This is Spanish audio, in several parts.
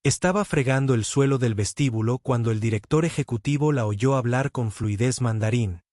Estaba fregando el suelo del vestíbulo cuando el director ejecutivo la oyó hablar con fluidez mandarín,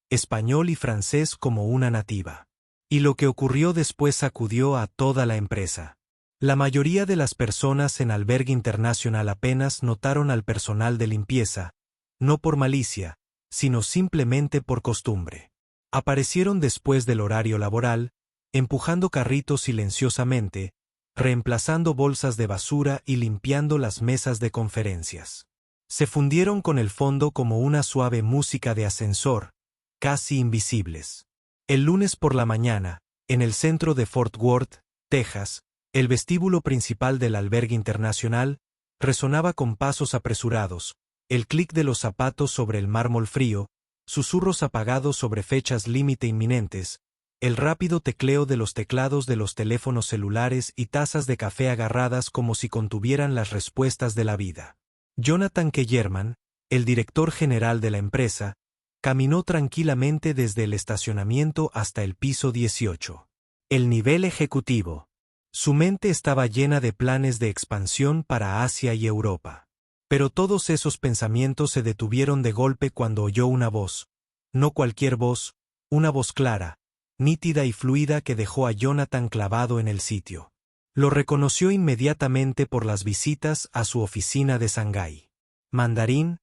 español y francés como una nativa. Y lo que ocurrió después sacudió a toda la empresa. La mayoría de las personas en Albergue International apenas notaron al personal de limpieza, no por malicia, sino simplemente por costumbre. Aparecieron después del horario laboral, empujando carritos silenciosamente, reemplazando bolsas de basura y limpiando las mesas de conferencias. Se fundieron con el fondo como una suave música de ascensor, casi invisibles. El lunes por la mañana, en el centro de Fort Worth, Texas, el vestíbulo principal del Albergue International resonaba con pasos apresurados, el clic de los zapatos sobre el mármol frío, susurros apagados sobre fechas límite inminentes, el rápido tecleo de los teclados de los teléfonos celulares y tazas de café agarradas como si contuvieran las respuestas de la vida. Jonathan Kellerman, el director general de la empresa, caminó tranquilamente desde el estacionamiento hasta el piso 18. El nivel ejecutivo. Su mente estaba llena de planes de expansión para Asia y Europa. Pero todos esos pensamientos se detuvieron de golpe cuando oyó una voz, no cualquier voz, una voz clara, nítida y fluida que dejó a Jonathan clavado en el sitio. Lo reconoció inmediatamente por las visitas a su oficina de Shanghái. Mandarín,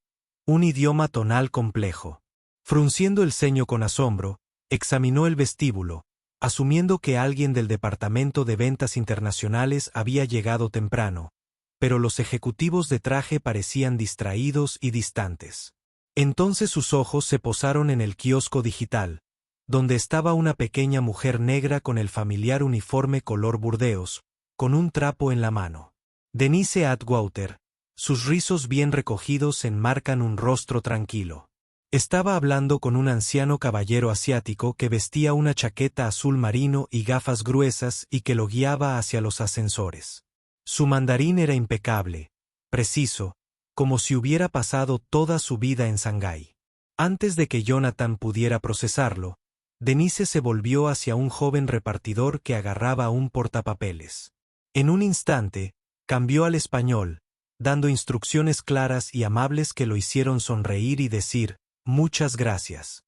un idioma tonal complejo. Frunciendo el ceño con asombro, examinó el vestíbulo, asumiendo que alguien del departamento de ventas internacionales había llegado temprano, pero los ejecutivos de traje parecían distraídos y distantes. Entonces sus ojos se posaron en el kiosco digital, donde estaba una pequeña mujer negra con el familiar uniforme color burdeos, con un trapo en la mano. Denise Atwater, sus rizos bien recogidos enmarcan un rostro tranquilo. Estaba hablando con un anciano caballero asiático que vestía una chaqueta azul marino y gafas gruesas y que lo guiaba hacia los ascensores. Su mandarín era impecable, preciso, como si hubiera pasado toda su vida en Shanghái. Antes de que Jonathan pudiera procesarlo, Denise se volvió hacia un joven repartidor que agarraba un portapapeles. En un instante, cambió al español, dando instrucciones claras y amables que lo hicieron sonreír y decir, «Muchas gracias».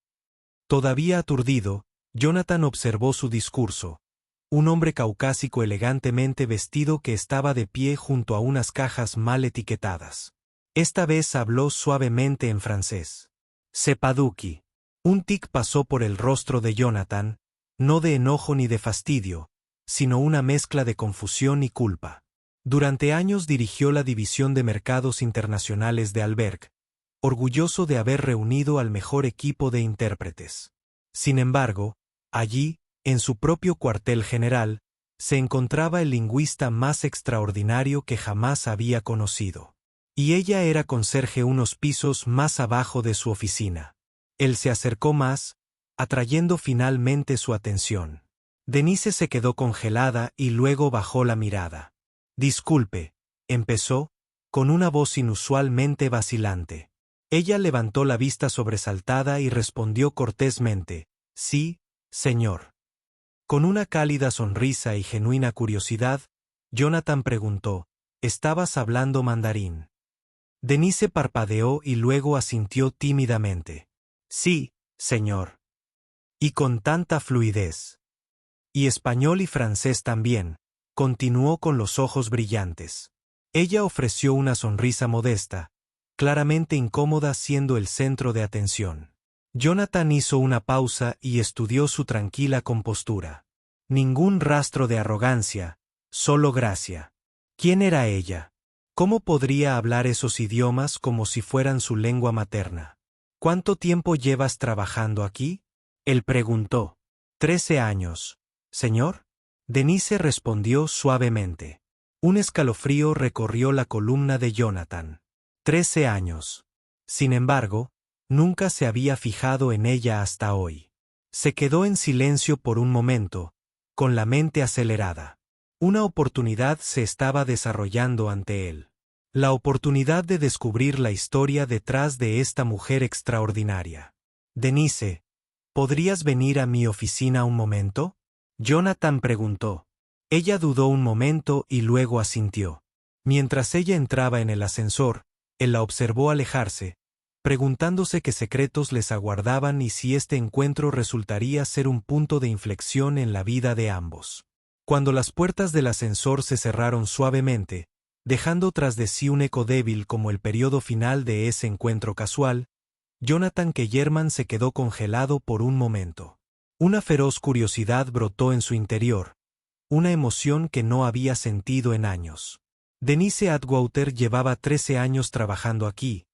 Todavía aturdido, Jonathan observó su discurso. Un hombre caucásico elegantemente vestido que estaba de pie junto a unas cajas mal etiquetadas. Esta vez habló suavemente en francés. «Sepaduki». Un tic pasó por el rostro de Jonathan, no de enojo ni de fastidio, sino una mezcla de confusión y culpa. Durante años dirigió la división de mercados internacionales de Albergue, orgulloso de haber reunido al mejor equipo de intérpretes. Sin embargo, allí, en su propio cuartel general, se encontraba el lingüista más extraordinario que jamás había conocido. Y ella era conserje unos pisos más abajo de su oficina. Él se acercó más, atrayendo finalmente su atención. Denise se quedó congelada y luego bajó la mirada. «Disculpe», empezó, con una voz inusualmente vacilante. Ella levantó la vista sobresaltada y respondió cortésmente, «Sí, señor». Con una cálida sonrisa y genuina curiosidad, Jonathan preguntó, «¿Estabas hablando mandarín?». Denise parpadeó y luego asintió tímidamente. «Sí, señor». «Y con tanta fluidez». «Y español y francés también», continuó con los ojos brillantes. Ella ofreció una sonrisa modesta, claramente incómoda siendo el centro de atención. Jonathan hizo una pausa y estudió su tranquila compostura. Ningún rastro de arrogancia, solo gracia. ¿Quién era ella? ¿Cómo podría hablar esos idiomas como si fueran su lengua materna? ¿Cuánto tiempo llevas trabajando aquí?, él preguntó. 13 años, señor. Denise respondió suavemente. Un escalofrío recorrió la columna de Jonathan. 13 años. Sin embargo, nunca se había fijado en ella hasta hoy. Se quedó en silencio por un momento, con la mente acelerada. Una oportunidad se estaba desarrollando ante él. La oportunidad de descubrir la historia detrás de esta mujer extraordinaria. «Denise, ¿podrías venir a mi oficina un momento?», Jonathan preguntó. Ella dudó un momento y luego asintió. Mientras ella entraba en el ascensor, él la observó alejarse, preguntándose qué secretos les aguardaban y si este encuentro resultaría ser un punto de inflexión en la vida de ambos. Cuando las puertas del ascensor se cerraron suavemente, dejando tras de sí un eco débil como el periodo final de ese encuentro casual, Jonathan Kellerman se quedó congelado por un momento. Una feroz curiosidad brotó en su interior, una emoción que no había sentido en años. Denise Atwater llevaba 13 años trabajando aquí,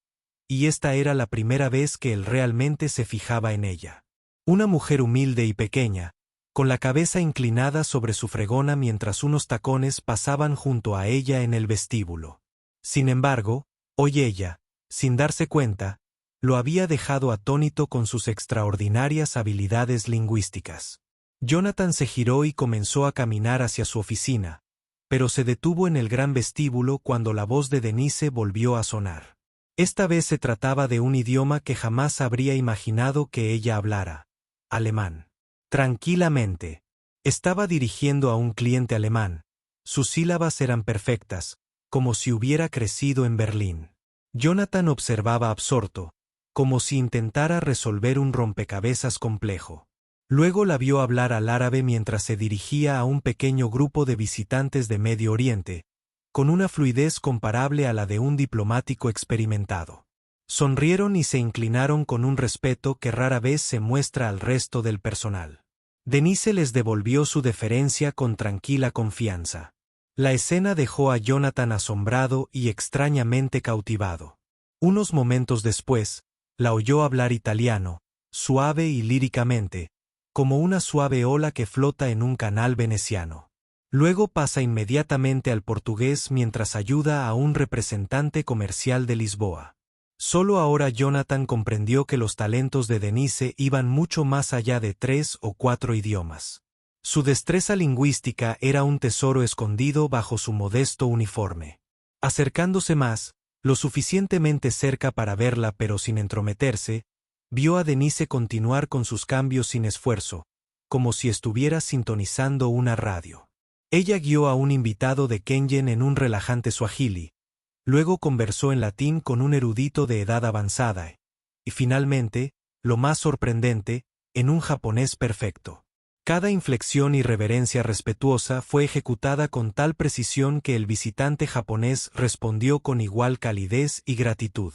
y esta era la primera vez que él realmente se fijaba en ella. Una mujer humilde y pequeña, con la cabeza inclinada sobre su fregona mientras unos tacones pasaban junto a ella en el vestíbulo. Sin embargo, hoy ella, sin darse cuenta, lo había dejado atónito con sus extraordinarias habilidades lingüísticas. Jonathan se giró y comenzó a caminar hacia su oficina, pero se detuvo en el gran vestíbulo cuando la voz de Denise volvió a sonar. Esta vez se trataba de un idioma que jamás habría imaginado que ella hablara: alemán. Tranquilamente. Estaba dirigiendo a un cliente alemán. Sus sílabas eran perfectas, como si hubiera crecido en Berlín. Jonathan observaba absorto, como si intentara resolver un rompecabezas complejo. Luego la vio hablar al árabe mientras se dirigía a un pequeño grupo de visitantes de Medio Oriente, con una fluidez comparable a la de un diplomático experimentado. Sonrieron y se inclinaron con un respeto que rara vez se muestra al resto del personal. Denise les devolvió su deferencia con tranquila confianza. La escena dejó a Jonathan asombrado y extrañamente cautivado. Unos momentos después, la oyó hablar italiano, suave y líricamente, como una suave ola que flota en un canal veneciano. Luego pasa inmediatamente al portugués mientras ayuda a un representante comercial de Lisboa. Solo ahora Jonathan comprendió que los talentos de Denise iban mucho más allá de 3 o 4 idiomas. Su destreza lingüística era un tesoro escondido bajo su modesto uniforme. Acercándose más, lo suficientemente cerca para verla pero sin entrometerse, vio a Denise continuar con sus cambios sin esfuerzo, como si estuviera sintonizando una radio. Ella guió a un invitado de Kenyen en un relajante suajili, luego conversó en latín con un erudito de edad avanzada, y finalmente, lo más sorprendente, en un japonés perfecto. Cada inflexión y reverencia respetuosa fue ejecutada con tal precisión que el visitante japonés respondió con igual calidez y gratitud.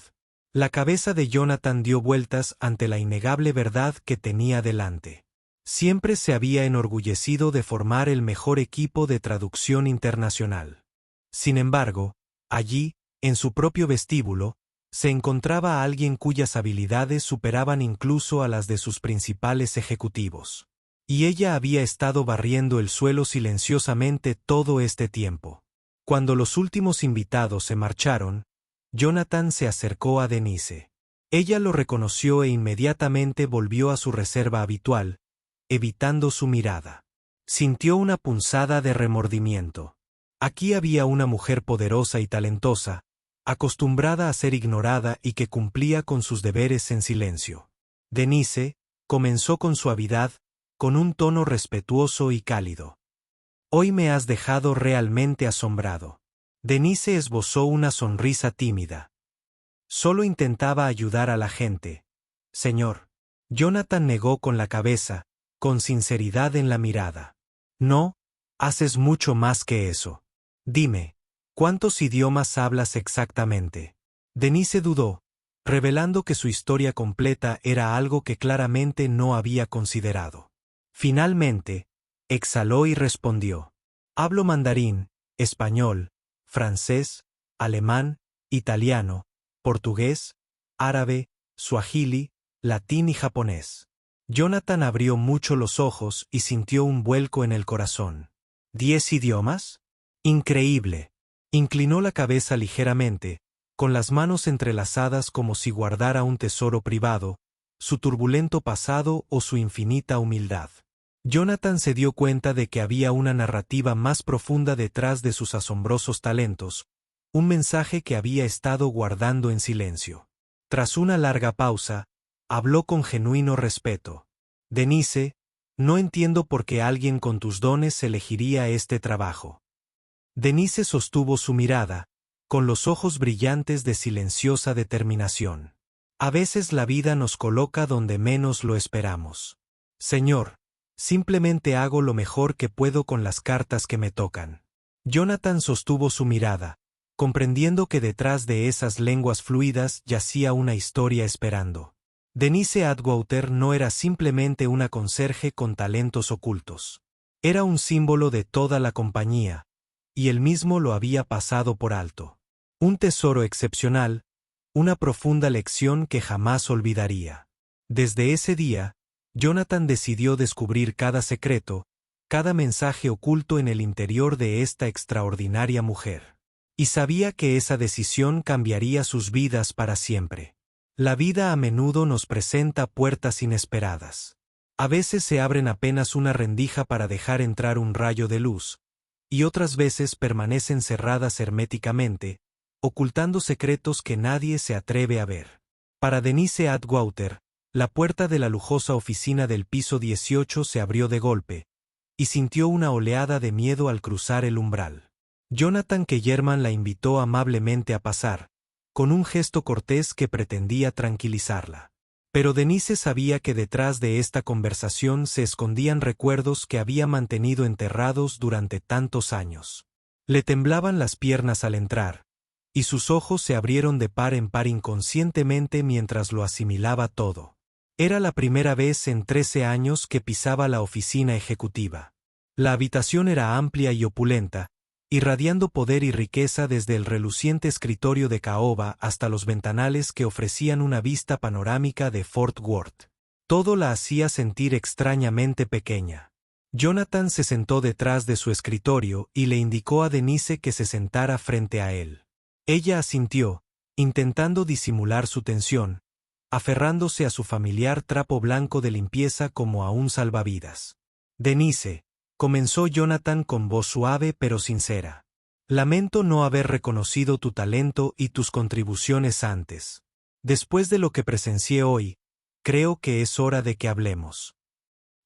La cabeza de Jonathan dio vueltas ante la innegable verdad que tenía delante. Siempre se había enorgullecido de formar el mejor equipo de traducción internacional. Sin embargo, allí, en su propio vestíbulo, se encontraba a alguien cuyas habilidades superaban incluso a las de sus principales ejecutivos. Y ella había estado barriendo el suelo silenciosamente todo este tiempo. Cuando los últimos invitados se marcharon, Jonathan se acercó a Denise. Ella lo reconoció e inmediatamente volvió a su reserva habitual, evitando su mirada. Sintió una punzada de remordimiento. Aquí había una mujer poderosa y talentosa, acostumbrada a ser ignorada y que cumplía con sus deberes en silencio. Denise comenzó con suavidad, con un tono respetuoso y cálido. Hoy me has dejado realmente asombrado. Denise esbozó una sonrisa tímida. Solo intentaba ayudar a la gente, señor. Jonathan negó con la cabeza, con sinceridad en la mirada. No, haces mucho más que eso. Dime, ¿cuántos idiomas hablas exactamente? Denise dudó, revelando que su historia completa era algo que claramente no había considerado. Finalmente, exhaló y respondió. Hablo mandarín, español, francés, alemán, italiano, portugués, árabe, suajili, latín y japonés. Jonathan abrió mucho los ojos y sintió un vuelco en el corazón. ¿10 idiomas? Increíble. Inclinó la cabeza ligeramente, con las manos entrelazadas como si guardara un tesoro privado, su turbulento pasado o su infinita humildad. Jonathan se dio cuenta de que había una narrativa más profunda detrás de sus asombrosos talentos, un mensaje que había estado guardando en silencio. Tras una larga pausa, habló con genuino respeto. Denise, no entiendo por qué alguien con tus dones elegiría este trabajo. Denise sostuvo su mirada, con los ojos brillantes de silenciosa determinación. A veces la vida nos coloca donde menos lo esperamos. Señor, simplemente hago lo mejor que puedo con las cartas que me tocan. Jonathan sostuvo su mirada, comprendiendo que detrás de esas lenguas fluidas yacía una historia esperando. Denise Atwater no era simplemente una conserje con talentos ocultos. Era un símbolo de toda la compañía, y él mismo lo había pasado por alto. Un tesoro excepcional, una profunda lección que jamás olvidaría. Desde ese día, Jonathan decidió descubrir cada secreto, cada mensaje oculto en el interior de esta extraordinaria mujer. Y sabía que esa decisión cambiaría sus vidas para siempre. La vida a menudo nos presenta puertas inesperadas. A veces se abren apenas una rendija para dejar entrar un rayo de luz, y otras veces permanecen cerradas herméticamente, ocultando secretos que nadie se atreve a ver. Para Denise Atwater, la puerta de la lujosa oficina del piso 18 se abrió de golpe, y sintió una oleada de miedo al cruzar el umbral. Jonathan Kellerman la invitó amablemente a pasar, con un gesto cortés que pretendía tranquilizarla. Pero Denise sabía que detrás de esta conversación se escondían recuerdos que había mantenido enterrados durante tantos años. Le temblaban las piernas al entrar, y sus ojos se abrieron de par en par inconscientemente mientras lo asimilaba todo. Era la primera vez en 13 años que pisaba la oficina ejecutiva. La habitación era amplia y opulenta, irradiando poder y riqueza desde el reluciente escritorio de caoba hasta los ventanales que ofrecían una vista panorámica de Fort Worth. Todo la hacía sentir extrañamente pequeña. Jonathan se sentó detrás de su escritorio y le indicó a Denise que se sentara frente a él. Ella asintió, intentando disimular su tensión, aferrándose a su familiar trapo blanco de limpieza como a un salvavidas. Denise, comenzó Jonathan con voz suave pero sincera. Lamento no haber reconocido tu talento y tus contribuciones antes. Después de lo que presencié hoy, creo que es hora de que hablemos.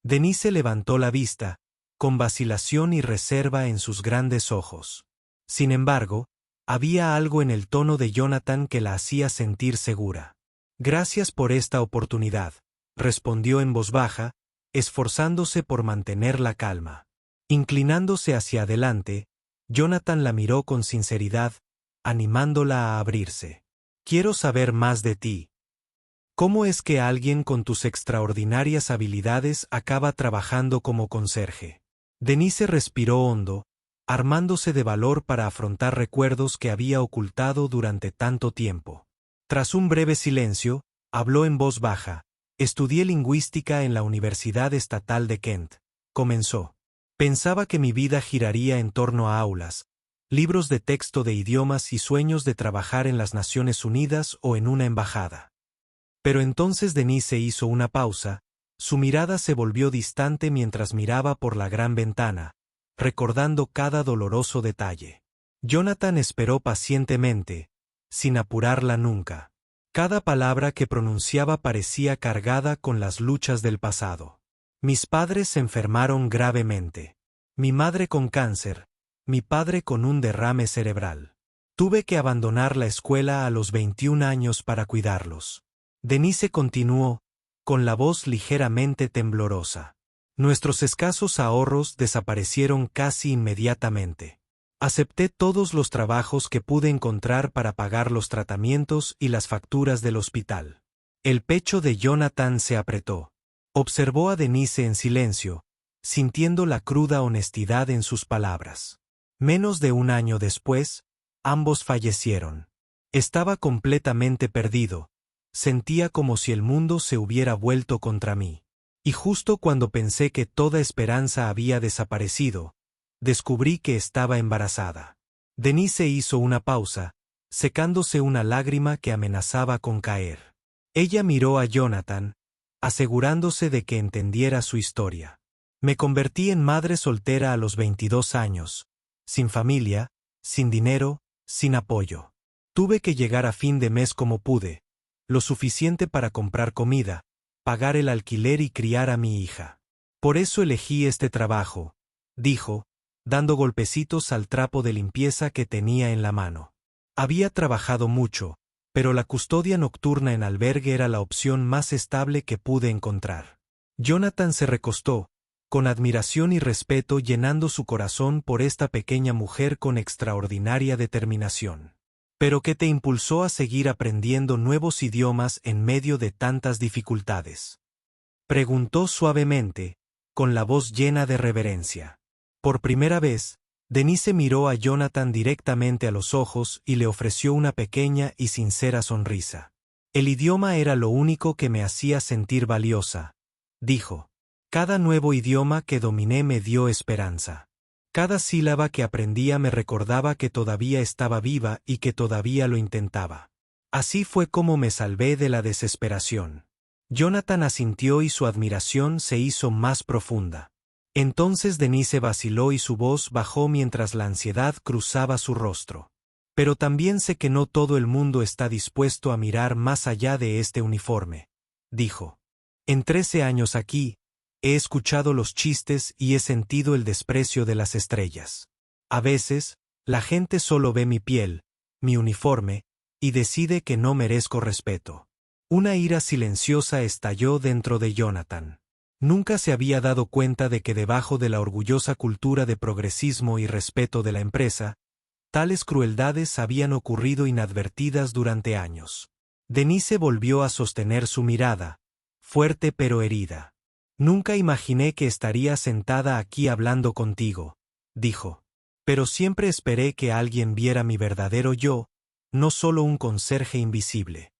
Denise levantó la vista, con vacilación y reserva en sus grandes ojos. Sin embargo, había algo en el tono de Jonathan que la hacía sentir segura. Gracias por esta oportunidad, respondió en voz baja, esforzándose por mantener la calma. Inclinándose hacia adelante, Jonathan la miró con sinceridad, animándola a abrirse. Quiero saber más de ti. ¿Cómo es que alguien con tus extraordinarias habilidades acaba trabajando como conserje? Denise respiró hondo, armándose de valor para afrontar recuerdos que había ocultado durante tanto tiempo. Tras un breve silencio, habló en voz baja. Estudié lingüística en la Universidad Estatal de Kent. Comenzó. Pensaba que mi vida giraría en torno a aulas, libros de texto de idiomas y sueños de trabajar en las Naciones Unidas o en una embajada. Pero entonces Denise hizo una pausa, su mirada se volvió distante mientras miraba por la gran ventana, recordando cada doloroso detalle. Jonathan esperó pacientemente, sin apurarla nunca. Cada palabra que pronunciaba parecía cargada con las luchas del pasado. Mis padres se enfermaron gravemente. Mi madre con cáncer, mi padre con un derrame cerebral. Tuve que abandonar la escuela a los 21 años para cuidarlos. Denise continuó, con la voz ligeramente temblorosa. Nuestros escasos ahorros desaparecieron casi inmediatamente. Acepté todos los trabajos que pude encontrar para pagar los tratamientos y las facturas del hospital. El pecho de Jonathan se apretó. Observó a Denise en silencio, sintiendo la cruda honestidad en sus palabras. Menos de un año después, ambos fallecieron. Estaba completamente perdido. Sentía como si el mundo se hubiera vuelto contra mí. Y justo cuando pensé que toda esperanza había desaparecido, descubrí que estaba embarazada. Denise hizo una pausa, secándose una lágrima que amenazaba con caer. Ella miró a Jonathan, asegurándose de que entendiera su historia. Me convertí en madre soltera a los 22 años, sin familia, sin dinero, sin apoyo. Tuve que llegar a fin de mes como pude, lo suficiente para comprar comida, pagar el alquiler y criar a mi hija. Por eso elegí este trabajo, dijo, dando golpecitos al trapo de limpieza que tenía en la mano. Había trabajado mucho, pero la custodia nocturna en albergue era la opción más estable que pude encontrar. Jonathan se recostó, con admiración y respeto llenando su corazón por esta pequeña mujer con extraordinaria determinación. ¿Pero qué te impulsó a seguir aprendiendo nuevos idiomas en medio de tantas dificultades?, preguntó suavemente, con la voz llena de reverencia. Por primera vez, Denise miró a Jonathan directamente a los ojos y le ofreció una pequeña y sincera sonrisa. El idioma era lo único que me hacía sentir valiosa, dijo. Cada nuevo idioma que dominé me dio esperanza. Cada sílaba que aprendía me recordaba que todavía estaba viva y que todavía lo intentaba. Así fue como me salvé de la desesperación. Jonathan asintió y su admiración se hizo más profunda. Entonces Denise vaciló y su voz bajó mientras la ansiedad cruzaba su rostro. Pero también sé que no todo el mundo está dispuesto a mirar más allá de este uniforme, dijo. En 13 años aquí, he escuchado los chistes y he sentido el desprecio de las estrellas. A veces, la gente solo ve mi piel, mi uniforme, y decide que no merezco respeto. Una ira silenciosa estalló dentro de Jonathan. Nunca se había dado cuenta de que debajo de la orgullosa cultura de progresismo y respeto de la empresa, tales crueldades habían ocurrido inadvertidas durante años. Denise volvió a sostener su mirada, fuerte pero herida. Nunca imaginé que estaría sentada aquí hablando contigo, dijo. Pero siempre esperé que alguien viera mi verdadero yo, no solo un conserje invisible.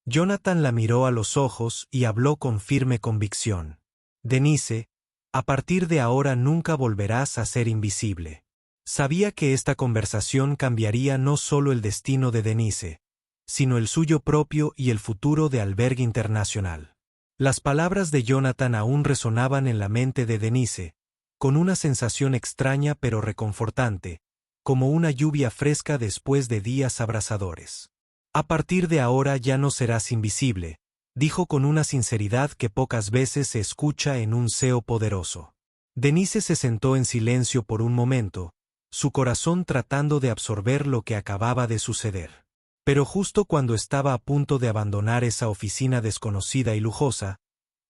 Jonathan la miró a los ojos y habló con firme convicción. Denise, a partir de ahora nunca volverás a ser invisible. Sabía que esta conversación cambiaría no solo el destino de Denise, sino el suyo propio y el futuro de Albergue Internacional. Las palabras de Jonathan aún resonaban en la mente de Denise, con una sensación extraña pero reconfortante, como una lluvia fresca después de días abrasadores. A partir de ahora ya no serás invisible, dijo con una sinceridad que pocas veces se escucha en un CEO poderoso. Denise se sentó en silencio por un momento, su corazón tratando de absorber lo que acababa de suceder. Pero justo cuando estaba a punto de abandonar esa oficina desconocida y lujosa,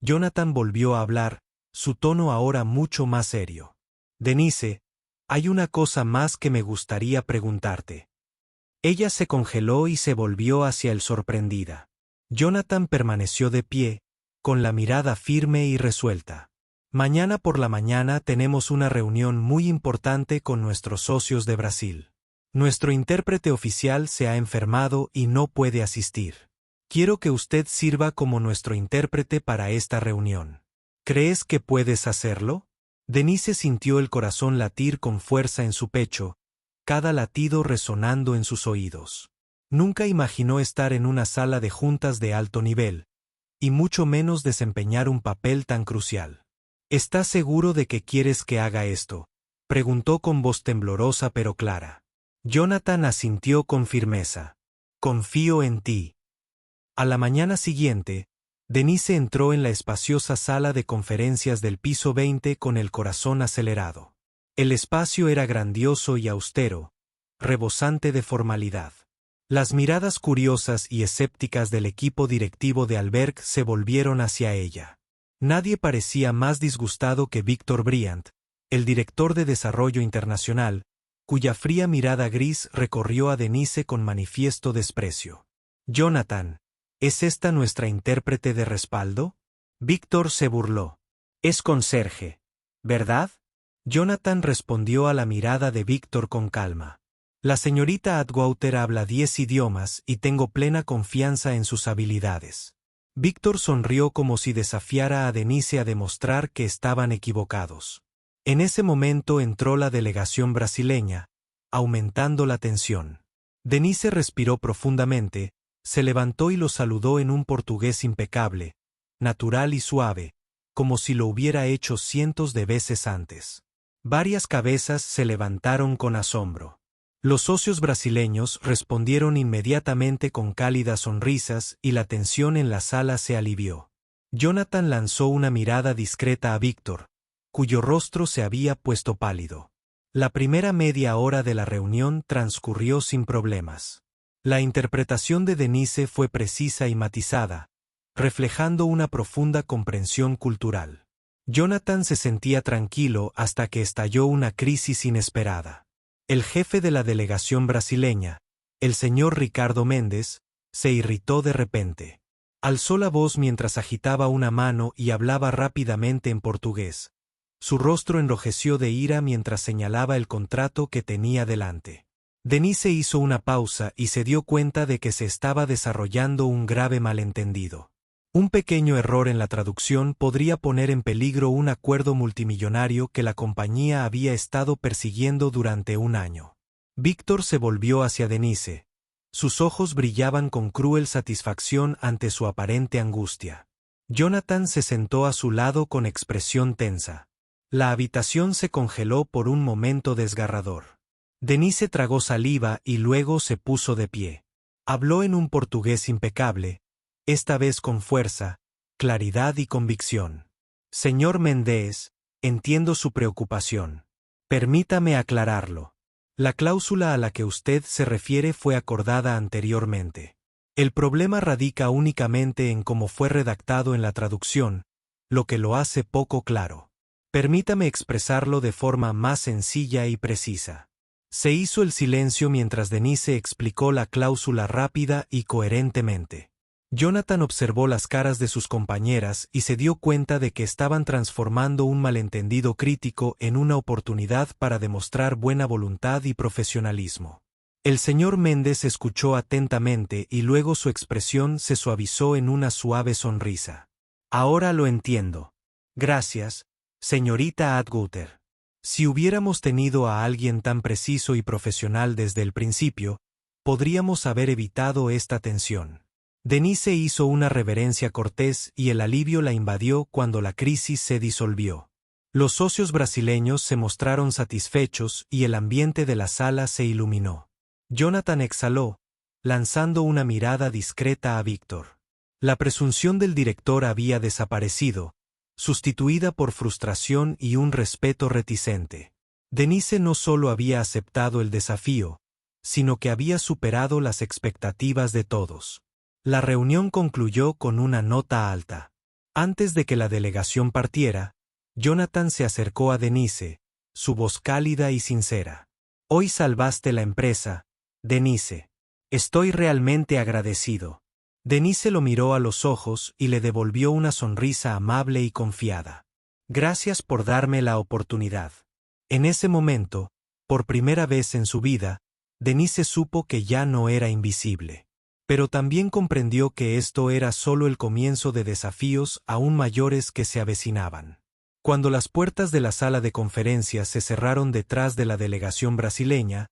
Jonathan volvió a hablar, su tono ahora mucho más serio. Denise, hay una cosa más que me gustaría preguntarte. Ella se congeló y se volvió hacia él sorprendida. Jonathan permaneció de pie, con la mirada firme y resuelta. Mañana por la mañana tenemos una reunión muy importante con nuestros socios de Brasil. Nuestro intérprete oficial se ha enfermado y no puede asistir. Quiero que usted sirva como nuestro intérprete para esta reunión. ¿Crees que puedes hacerlo? Denise sintió el corazón latir con fuerza en su pecho, cada latido resonando en sus oídos. Nunca imaginó estar en una sala de juntas de alto nivel, y mucho menos desempeñar un papel tan crucial. ¿Estás seguro de que quieres que haga esto?, preguntó con voz temblorosa pero clara. Jonathan asintió con firmeza. Confío en ti. A la mañana siguiente, Denise entró en la espaciosa sala de conferencias del piso 20 con el corazón acelerado. El espacio era grandioso y austero, rebosante de formalidad. Las miradas curiosas y escépticas del equipo directivo de Albergue se volvieron hacia ella. Nadie parecía más disgustado que Víctor Briand, el director de Desarrollo Internacional, cuya fría mirada gris recorrió a Denise con manifiesto desprecio. Jonathan, ¿es esta nuestra intérprete de respaldo? Víctor se burló. Es conserje, ¿verdad? Jonathan respondió a la mirada de Víctor con calma. La señorita Atwater habla 10 idiomas y tengo plena confianza en sus habilidades. Víctor sonrió como si desafiara a Denise a demostrar que estaban equivocados. En ese momento entró la delegación brasileña, aumentando la tensión. Denise respiró profundamente, se levantó y lo saludó en un portugués impecable, natural y suave, como si lo hubiera hecho cientos de veces antes. Varias cabezas se levantaron con asombro. Los socios brasileños respondieron inmediatamente con cálidas sonrisas y la tensión en la sala se alivió. Jonathan lanzó una mirada discreta a Víctor, cuyo rostro se había puesto pálido. La primera media hora de la reunión transcurrió sin problemas. La interpretación de Denise fue precisa y matizada, reflejando una profunda comprensión cultural. Jonathan se sentía tranquilo hasta que estalló una crisis inesperada. El jefe de la delegación brasileña, el señor Ricardo Méndez, se irritó de repente. Alzó la voz mientras agitaba una mano y hablaba rápidamente en portugués. Su rostro enrojeció de ira mientras señalaba el contrato que tenía delante. Denise hizo una pausa y se dio cuenta de que se estaba desarrollando un grave malentendido. Un pequeño error en la traducción podría poner en peligro un acuerdo multimillonario que la compañía había estado persiguiendo durante un año. Víctor se volvió hacia Denise. Sus ojos brillaban con cruel satisfacción ante su aparente angustia. Jonathan se sentó a su lado con expresión tensa. La habitación se congeló por un momento desgarrador. Denise tragó saliva y luego se puso de pie. Habló en un portugués impecable, esta vez con fuerza, claridad y convicción. Señor Méndez, entiendo su preocupación. Permítame aclararlo. La cláusula a la que usted se refiere fue acordada anteriormente. El problema radica únicamente en cómo fue redactado en la traducción, lo que lo hace poco claro. Permítame expresarlo de forma más sencilla y precisa. Se hizo el silencio mientras Denise explicó la cláusula rápida y coherentemente. Jonathan observó las caras de sus compañeras y se dio cuenta de que estaban transformando un malentendido crítico en una oportunidad para demostrar buena voluntad y profesionalismo. El señor Méndez escuchó atentamente y luego su expresión se suavizó en una suave sonrisa. Ahora lo entiendo. Gracias, señorita Atwater. Si hubiéramos tenido a alguien tan preciso y profesional desde el principio, podríamos haber evitado esta tensión. Denise hizo una reverencia cortés y el alivio la invadió cuando la crisis se disolvió. Los socios brasileños se mostraron satisfechos y el ambiente de la sala se iluminó. Jonathan exhaló, lanzando una mirada discreta a Víctor. La presunción del director había desaparecido, sustituida por frustración y un respeto reticente. Denise no solo había aceptado el desafío, sino que había superado las expectativas de todos. La reunión concluyó con una nota alta. Antes de que la delegación partiera, Jonathan se acercó a Denise, su voz cálida y sincera. Hoy salvaste la empresa, Denise. Estoy realmente agradecido. Denise lo miró a los ojos y le devolvió una sonrisa amable y confiada. Gracias por darme la oportunidad. En ese momento, por primera vez en su vida, Denise supo que ya no era invisible. Pero también comprendió que esto era solo el comienzo de desafíos aún mayores que se avecinaban. Cuando las puertas de la sala de conferencias se cerraron detrás de la delegación brasileña,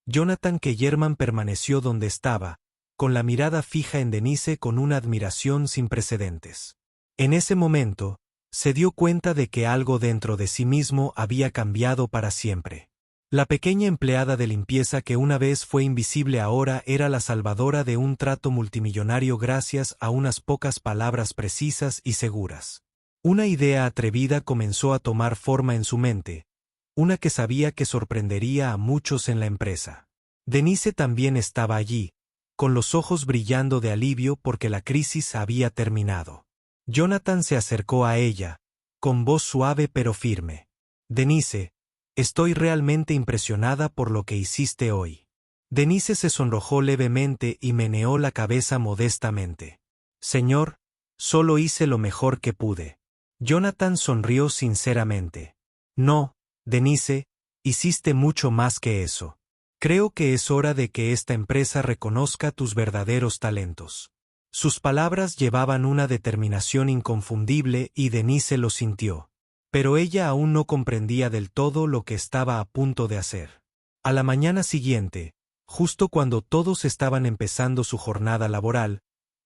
Jonathan Kellerman permaneció donde estaba, con la mirada fija en Denise con una admiración sin precedentes. En ese momento, se dio cuenta de que algo dentro de sí mismo había cambiado para siempre. La pequeña empleada de limpieza que una vez fue invisible ahora era la salvadora de un trato multimillonario gracias a unas pocas palabras precisas y seguras. Una idea atrevida comenzó a tomar forma en su mente, una que sabía que sorprendería a muchos en la empresa. Denise también estaba allí, con los ojos brillando de alivio porque la crisis había terminado. Jonathan se acercó a ella, con voz suave pero firme. Denise, estoy realmente impresionada por lo que hiciste hoy. Denise se sonrojó levemente y meneó la cabeza modestamente. Señor, solo hice lo mejor que pude. Jonathan sonrió sinceramente. No, Denise, hiciste mucho más que eso. Creo que es hora de que esta empresa reconozca tus verdaderos talentos. Sus palabras llevaban una determinación inconfundible y Denise lo sintió. Pero ella aún no comprendía del todo lo que estaba a punto de hacer. A la mañana siguiente, justo cuando todos estaban empezando su jornada laboral,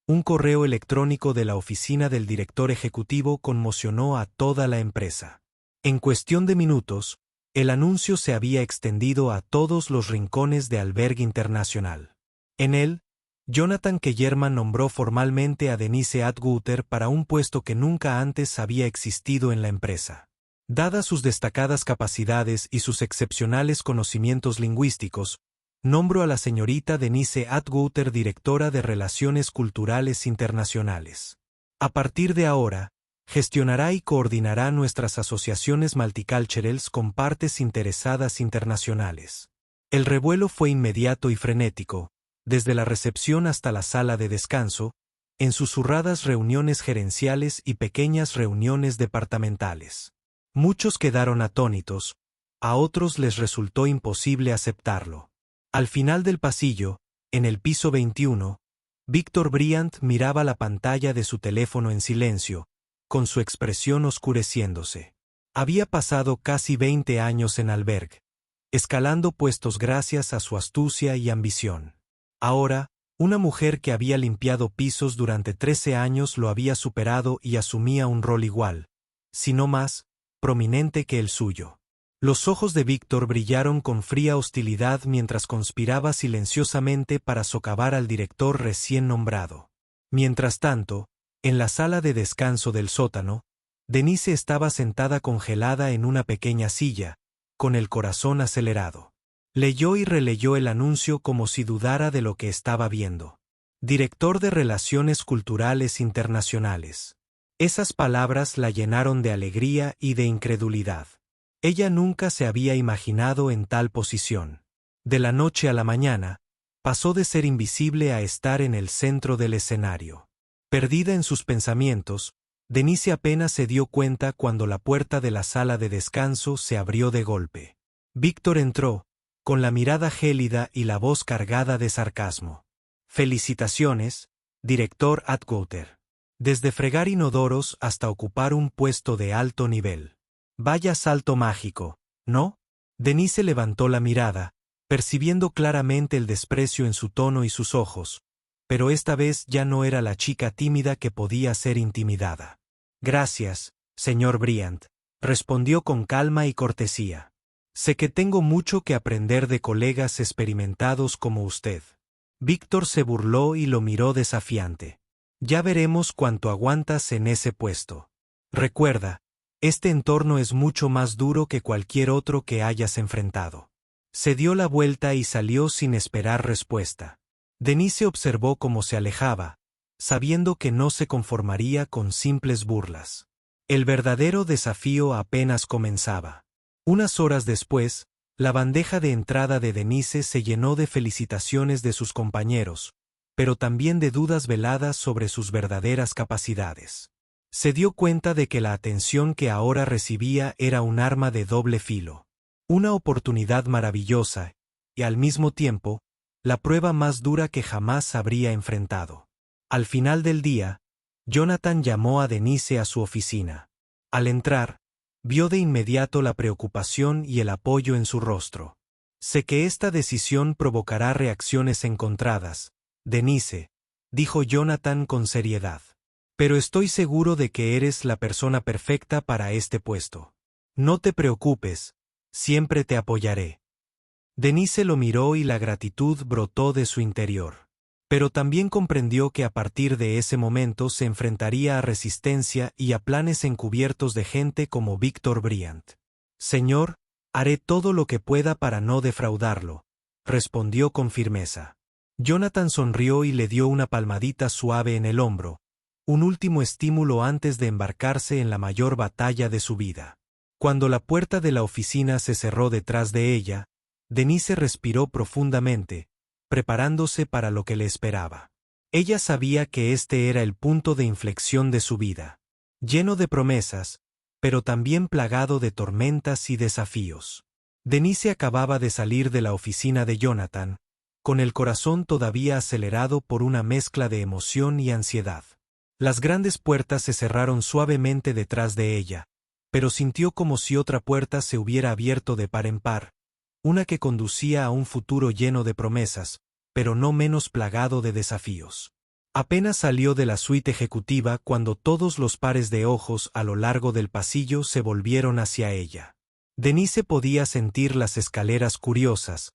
un correo electrónico de la oficina del director ejecutivo conmocionó a toda la empresa. En cuestión de minutos, el anuncio se había extendido a todos los rincones de Albergue Internacional. En él, Jonathan Kellerman nombró formalmente a Denise Atwater para un puesto que nunca antes había existido en la empresa. Dadas sus destacadas capacidades y sus excepcionales conocimientos lingüísticos, nombro a la señorita Denise Atwater directora de Relaciones Culturales Internacionales. A partir de ahora, gestionará y coordinará nuestras asociaciones multiculturales con partes interesadas internacionales. El revuelo fue inmediato y frenético, desde la recepción hasta la sala de descanso, en susurradas reuniones gerenciales y pequeñas reuniones departamentales. Muchos quedaron atónitos, a otros les resultó imposible aceptarlo. Al final del pasillo, en el piso 21, Víctor Bryant miraba la pantalla de su teléfono en silencio, con su expresión oscureciéndose. Había pasado casi 20 años en albergue, escalando puestos gracias a su astucia y ambición. Ahora, una mujer que había limpiado pisos durante 13 años lo había superado y asumía un rol igual, si no más, prominente que el suyo. Los ojos de Víctor brillaron con fría hostilidad mientras conspiraba silenciosamente para socavar al director recién nombrado. Mientras tanto, en la sala de descanso del sótano, Denise estaba sentada congelada en una pequeña silla, con el corazón acelerado. Leyó y releyó el anuncio como si dudara de lo que estaba viendo. Director de Relaciones Culturales Internacionales. Esas palabras la llenaron de alegría y de incredulidad. Ella nunca se había imaginado en tal posición. De la noche a la mañana, pasó de ser invisible a estar en el centro del escenario. Perdida en sus pensamientos, Denise apenas se dio cuenta cuando la puerta de la sala de descanso se abrió de golpe. Víctor entró, con la mirada gélida y la voz cargada de sarcasmo. «Felicitaciones, director Atwater. Desde fregar inodoros hasta ocupar un puesto de alto nivel. Vaya salto mágico, ¿no?» Denise levantó la mirada, percibiendo claramente el desprecio en su tono y sus ojos, pero esta vez ya no era la chica tímida que podía ser intimidada. «Gracias, señor Bryant», respondió con calma y cortesía. «Sé que tengo mucho que aprender de colegas experimentados como usted». Víctor se burló y lo miró desafiante. «Ya veremos cuánto aguantas en ese puesto. Recuerda, este entorno es mucho más duro que cualquier otro que hayas enfrentado». Se dio la vuelta y salió sin esperar respuesta. Denise observó cómo se alejaba, sabiendo que no se conformaría con simples burlas. El verdadero desafío apenas comenzaba. Unas horas después, la bandeja de entrada de Denise se llenó de felicitaciones de sus compañeros, pero también de dudas veladas sobre sus verdaderas capacidades. Se dio cuenta de que la atención que ahora recibía era un arma de doble filo. Una oportunidad maravillosa, y al mismo tiempo, la prueba más dura que jamás habría enfrentado. Al final del día, Jonathan llamó a Denise a su oficina. Al entrar, vio de inmediato la preocupación y el apoyo en su rostro. «Sé que esta decisión provocará reacciones encontradas, Denise», dijo Jonathan con seriedad. «Pero estoy seguro de que eres la persona perfecta para este puesto. No te preocupes, siempre te apoyaré». Denise lo miró y la gratitud brotó de su interior. Pero también comprendió que a partir de ese momento se enfrentaría a resistencia y a planes encubiertos de gente como Víctor Bryant. «Señor, haré todo lo que pueda para no defraudarlo», respondió con firmeza. Jonathan sonrió y le dio una palmadita suave en el hombro, un último estímulo antes de embarcarse en la mayor batalla de su vida. Cuando la puerta de la oficina se cerró detrás de ella, Denise respiró profundamente, preparándose para lo que le esperaba. Ella sabía que este era el punto de inflexión de su vida, lleno de promesas, pero también plagado de tormentas y desafíos. Denise acababa de salir de la oficina de Jonathan, con el corazón todavía acelerado por una mezcla de emoción y ansiedad. Las grandes puertas se cerraron suavemente detrás de ella, pero sintió como si otra puerta se hubiera abierto de par en par, una que conducía a un futuro lleno de promesas, pero no menos plagado de desafíos. Apenas salió de la suite ejecutiva cuando todos los pares de ojos a lo largo del pasillo se volvieron hacia ella. Denise podía sentir las escaleras curiosas,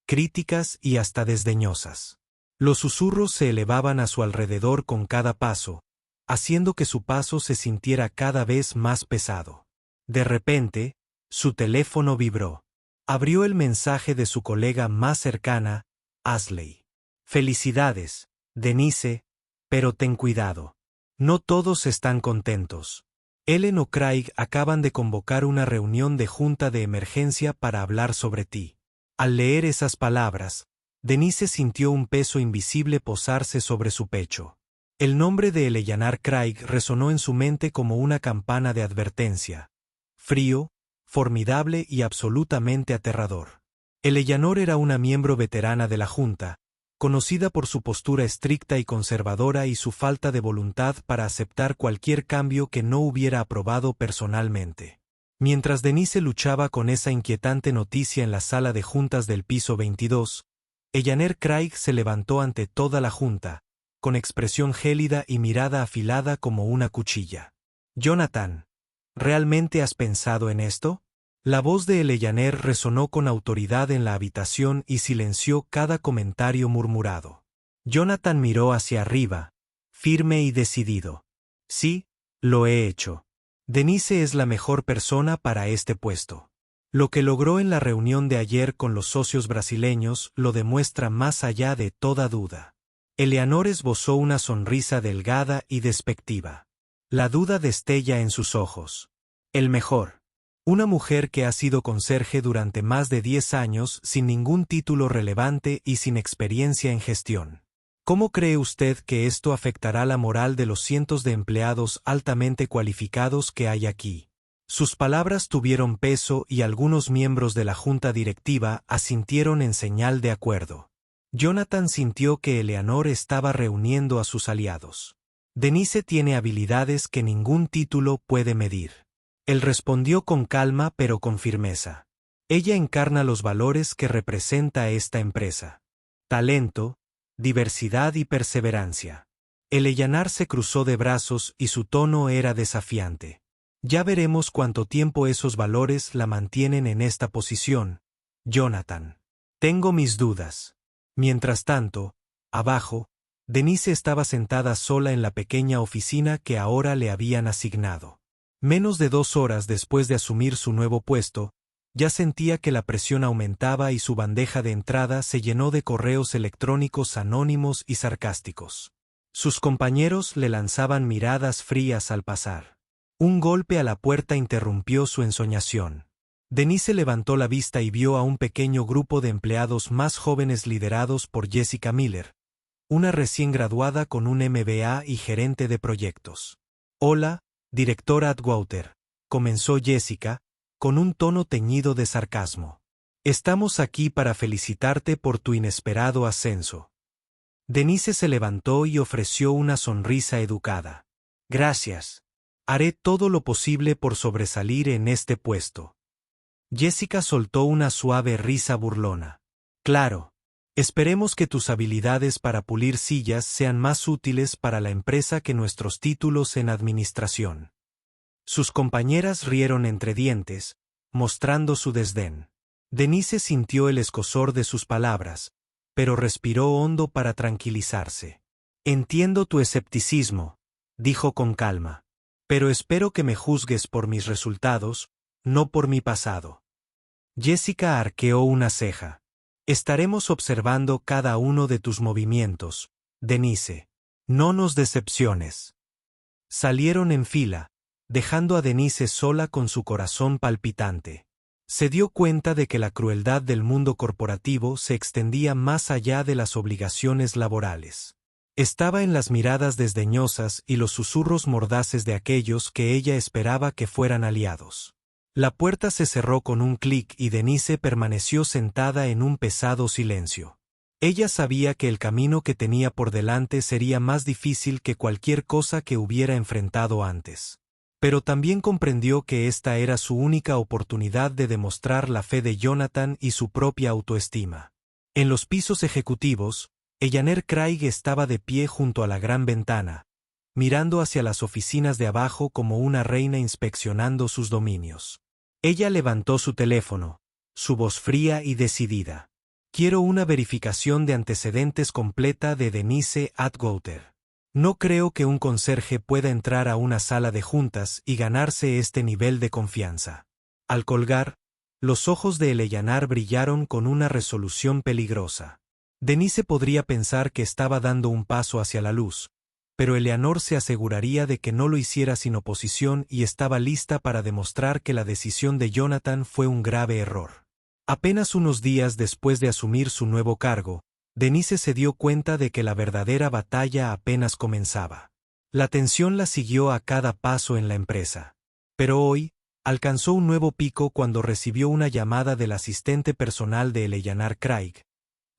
críticas y hasta desdeñosas. Los susurros se elevaban a su alrededor con cada paso, haciendo que su paso se sintiera cada vez más pesado. De repente, su teléfono vibró. Abrió el mensaje de su colega más cercana, Ashley. Felicidades, Denise, pero ten cuidado. No todos están contentos. Ellen o Craig acaban de convocar una reunión de junta de emergencia para hablar sobre ti. Al leer esas palabras, Denise sintió un peso invisible posarse sobre su pecho. El nombre de Eleanor Craig resonó en su mente como una campana de advertencia. Frío, formidable y absolutamente aterrador. Eleanor era una miembro veterana de la Junta, conocida por su postura estricta y conservadora y su falta de voluntad para aceptar cualquier cambio que no hubiera aprobado personalmente. Mientras Denise luchaba con esa inquietante noticia en la sala de juntas del piso 22, Eleanor Craig se levantó ante toda la Junta, con expresión gélida y mirada afilada como una cuchilla. Jonathan, ¿realmente has pensado en esto? La voz de Eleanor resonó con autoridad en la habitación y silenció cada comentario murmurado. Jonathan miró hacia arriba, firme y decidido. Sí, lo he hecho. Denise es la mejor persona para este puesto. Lo que logró en la reunión de ayer con los socios brasileños lo demuestra más allá de toda duda. Eleanor esbozó una sonrisa delgada y despectiva. La duda destella en sus ojos. El mejor. Una mujer que ha sido conserje durante más de 10 años sin ningún título relevante y sin experiencia en gestión. ¿Cómo cree usted que esto afectará la moral de los cientos de empleados altamente cualificados que hay aquí? Sus palabras tuvieron peso y algunos miembros de la junta directiva asintieron en señal de acuerdo. Jonathan sintió que Eleanor estaba reuniendo a sus aliados. Denise tiene habilidades que ningún título puede medir. Él respondió con calma pero con firmeza. Ella encarna los valores que representa esta empresa. Talento, diversidad y perseverancia. Eleanor se cruzó de brazos y su tono era desafiante. Ya veremos cuánto tiempo esos valores la mantienen en esta posición, Jonathan. Tengo mis dudas. Mientras tanto, abajo, Denise estaba sentada sola en la pequeña oficina que ahora le habían asignado. Menos de 2 horas después de asumir su nuevo puesto, ya sentía que la presión aumentaba y su bandeja de entrada se llenó de correos electrónicos anónimos y sarcásticos. Sus compañeros le lanzaban miradas frías al pasar. Un golpe a la puerta interrumpió su ensoñación. Denise levantó la vista y vio a un pequeño grupo de empleados más jóvenes liderados por Jessica Miller, una recién graduada con un MBA y gerente de proyectos. Hola, director Atwater, comenzó Jessica, con un tono teñido de sarcasmo. Estamos aquí para felicitarte por tu inesperado ascenso. Denise se levantó y ofreció una sonrisa educada. Gracias. Haré todo lo posible por sobresalir en este puesto. Jessica soltó una suave risa burlona. Claro. Esperemos que tus habilidades para pulir sillas sean más útiles para la empresa que nuestros títulos en administración. Sus compañeras rieron entre dientes, mostrando su desdén. Denise sintió el escozor de sus palabras, pero respiró hondo para tranquilizarse. Entiendo tu escepticismo, dijo con calma, pero espero que me juzgues por mis resultados, no por mi pasado. Jessica arqueó una ceja. Estaremos observando cada uno de tus movimientos, Denise. No nos decepciones. Salieron en fila, dejando a Denise sola con su corazón palpitante. Se dio cuenta de que la crueldad del mundo corporativo se extendía más allá de las obligaciones laborales. Estaba en las miradas desdeñosas y los susurros mordaces de aquellos que ella esperaba que fueran aliados. La puerta se cerró con un clic y Denise permaneció sentada en un pesado silencio. Ella sabía que el camino que tenía por delante sería más difícil que cualquier cosa que hubiera enfrentado antes. Pero también comprendió que esta era su única oportunidad de demostrar la fe de Jonathan y su propia autoestima. En los pisos ejecutivos, Eleanor Craig estaba de pie junto a la gran ventana, mirando hacia las oficinas de abajo como una reina inspeccionando sus dominios. Ella levantó su teléfono, su voz fría y decidida. Quiero una verificación de antecedentes completa de Denise Atwater. No creo que un conserje pueda entrar a una sala de juntas y ganarse este nivel de confianza. Al colgar, los ojos de Eleanor brillaron con una resolución peligrosa. Denise podría pensar que estaba dando un paso hacia la luz, pero Eleanor se aseguraría de que no lo hiciera sin oposición y estaba lista para demostrar que la decisión de Jonathan fue un grave error. Apenas unos días después de asumir su nuevo cargo, Denise se dio cuenta de que la verdadera batalla apenas comenzaba. La tensión la siguió a cada paso en la empresa. Pero hoy, alcanzó un nuevo pico cuando recibió una llamada del asistente personal de Eleanor Craig,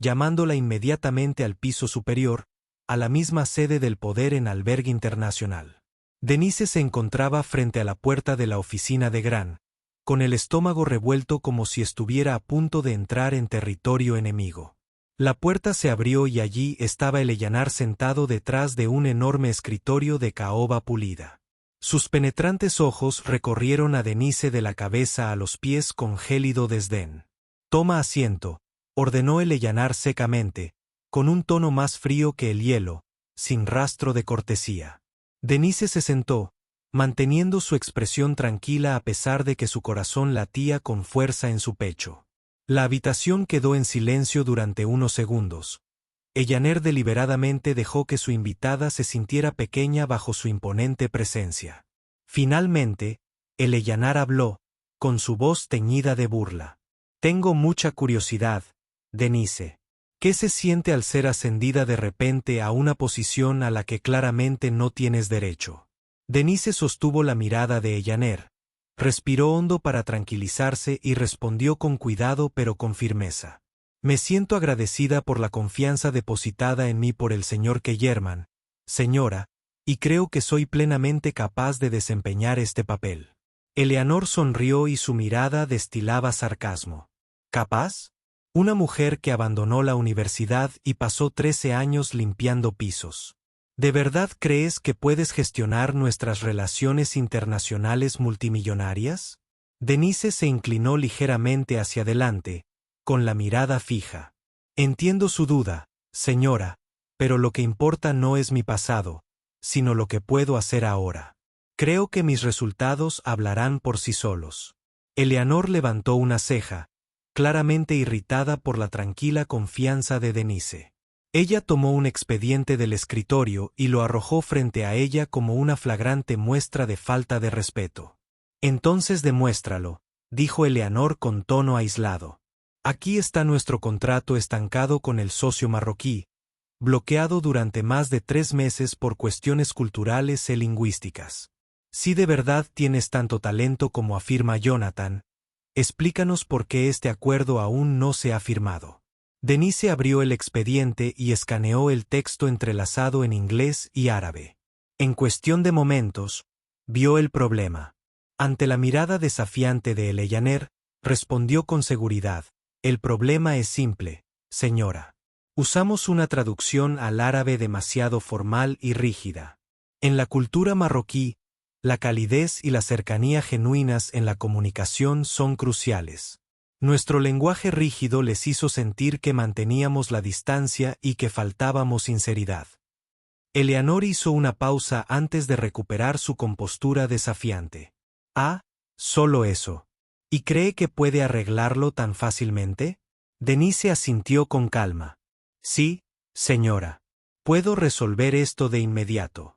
llamándola inmediatamente al piso superior, a la misma sede del poder en Albergue Internacional. Denise se encontraba frente a la puerta de la oficina de Gran, con el estómago revuelto como si estuviera a punto de entrar en territorio enemigo. La puerta se abrió y allí estaba Eleanor sentado detrás de un enorme escritorio de caoba pulida. Sus penetrantes ojos recorrieron a Denise de la cabeza a los pies con gélido desdén. «Toma asiento», ordenó Eleanor secamente, con un tono más frío que el hielo, sin rastro de cortesía. Denise se sentó, manteniendo su expresión tranquila a pesar de que su corazón latía con fuerza en su pecho. La habitación quedó en silencio durante unos segundos. Eleanor deliberadamente dejó que su invitada se sintiera pequeña bajo su imponente presencia. Finalmente, Eleanor habló, con su voz teñida de burla. «Tengo mucha curiosidad, Denise. ¿Qué se siente al ser ascendida de repente a una posición a la que claramente no tienes derecho?» Denise sostuvo la mirada de Eleanor, respiró hondo para tranquilizarse y respondió con cuidado pero con firmeza. «Me siento agradecida por la confianza depositada en mí por el señor Kellerman, señora, y creo que soy plenamente capaz de desempeñar este papel». Eleanor sonrió y su mirada destilaba sarcasmo. «¿Capaz? Una mujer que abandonó la universidad y pasó 13 años limpiando pisos. ¿De verdad crees que puedes gestionar nuestras relaciones internacionales multimillonarias?» Denise se inclinó ligeramente hacia adelante, con la mirada fija. «Entiendo su duda, señora, pero lo que importa no es mi pasado, sino lo que puedo hacer ahora. Creo que mis resultados hablarán por sí solos». Eleanor levantó una ceja, claramente irritada por la tranquila confianza de Denise. Ella tomó un expediente del escritorio y lo arrojó frente a ella como una flagrante muestra de falta de respeto. «Entonces demuéstralo», dijo Eleanor con tono aislado. «Aquí está nuestro contrato estancado con el socio marroquí, bloqueado durante más de 3 meses por cuestiones culturales y lingüísticas. Si de verdad tienes tanto talento como afirma Jonathan, explícanos por qué este acuerdo aún no se ha firmado». Denise abrió el expediente y escaneó el texto entrelazado en inglés y árabe. En cuestión de momentos, vio el problema. Ante la mirada desafiante de Eleanor, respondió con seguridad: «El problema es simple, señora. Usamos una traducción al árabe demasiado formal y rígida. En la cultura marroquí, la calidez y la cercanía genuinas en la comunicación son cruciales. Nuestro lenguaje rígido les hizo sentir que manteníamos la distancia y que faltábamos sinceridad». Eleanor hizo una pausa antes de recuperar su compostura desafiante. «Ah, solo eso. ¿Y cree que puede arreglarlo tan fácilmente?» Denise asintió con calma. «Sí, señora. Puedo resolver esto de inmediato».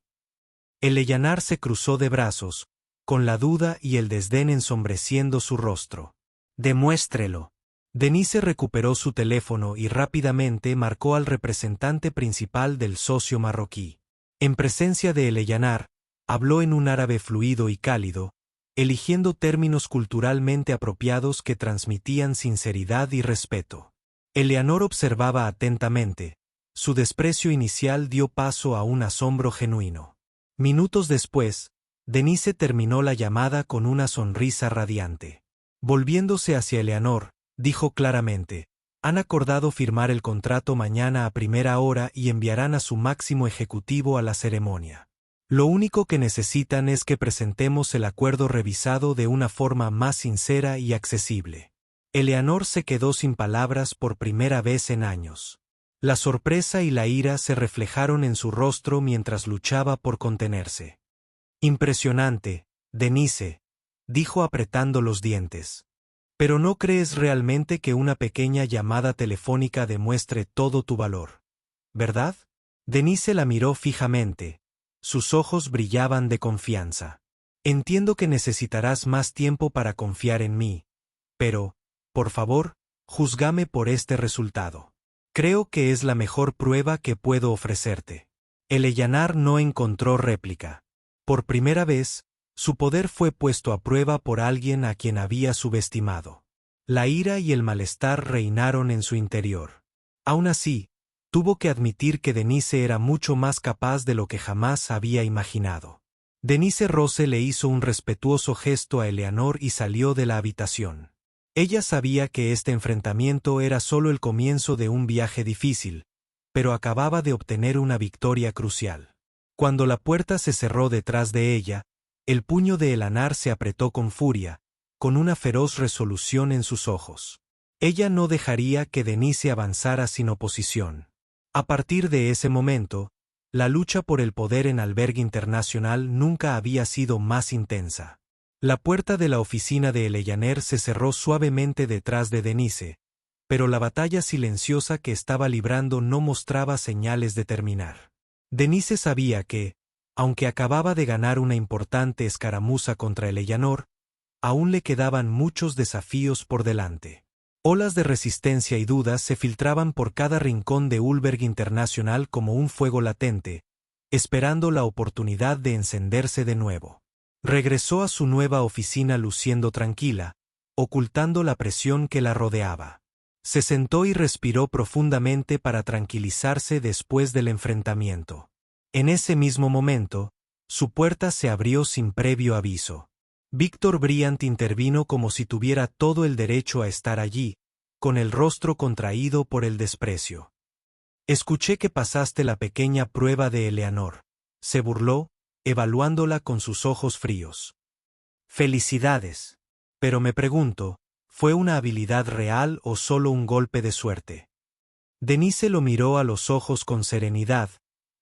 Eleanor se cruzó de brazos, con la duda y el desdén ensombreciendo su rostro. «Demuéstrelo». Denise recuperó su teléfono y rápidamente marcó al representante principal del socio marroquí. En presencia de Eleanor, habló en un árabe fluido y cálido, eligiendo términos culturalmente apropiados que transmitían sinceridad y respeto. Eleanor observaba atentamente. Su desprecio inicial dio paso a un asombro genuino. Minutos después, Denise terminó la llamada con una sonrisa radiante. Volviéndose hacia Eleanor, dijo claramente: «Han acordado firmar el contrato mañana a primera hora y enviarán a su máximo ejecutivo a la ceremonia. Lo único que necesitan es que presentemos el acuerdo revisado de una forma más sincera y accesible». Eleanor se quedó sin palabras por primera vez en años. La sorpresa y la ira se reflejaron en su rostro mientras luchaba por contenerse. Impresionante, Denise, dijo apretando los dientes. Pero no crees realmente que una pequeña llamada telefónica demuestre todo tu valor, ¿verdad? Denise la miró fijamente. Sus ojos brillaban de confianza. Entiendo que necesitarás más tiempo para confiar en mí, pero, por favor, júzgame por este resultado. Creo que es la mejor prueba que puedo ofrecerte. Eleanor no encontró réplica. Por primera vez, su poder fue puesto a prueba por alguien a quien había subestimado. La ira y el malestar reinaron en su interior. Aún así, tuvo que admitir que Denise era mucho más capaz de lo que jamás había imaginado. Denise Rose le hizo un respetuoso gesto a Eleanor y salió de la habitación. Ella sabía que este enfrentamiento era solo el comienzo de un viaje difícil, pero acababa de obtener una victoria crucial. Cuando la puerta se cerró detrás de ella, el puño de Eleanor se apretó con furia, con una feroz resolución en sus ojos. Ella no dejaría que Denise avanzara sin oposición. A partir de ese momento, la lucha por el poder en Albergue Internacional nunca había sido más intensa. La puerta de la oficina de Eleanor se cerró suavemente detrás de Denise, pero la batalla silenciosa que estaba librando no mostraba señales de terminar. Denise sabía que, aunque acababa de ganar una importante escaramuza contra Eleanor, aún le quedaban muchos desafíos por delante. Olas de resistencia y dudas se filtraban por cada rincón de Albergue Internacional como un fuego latente, esperando la oportunidad de encenderse de nuevo. Regresó a su nueva oficina luciendo tranquila, ocultando la presión que la rodeaba. Se sentó y respiró profundamente para tranquilizarse después del enfrentamiento. En ese mismo momento, su puerta se abrió sin previo aviso. Víctor Bryant intervino como si tuviera todo el derecho a estar allí, con el rostro contraído por el desprecio. Escuché que pasaste la pequeña prueba de Eleanor, se burló, evaluándola con sus ojos fríos. Felicidades. Pero me pregunto, ¿fue una habilidad real o solo un golpe de suerte? Denise lo miró a los ojos con serenidad,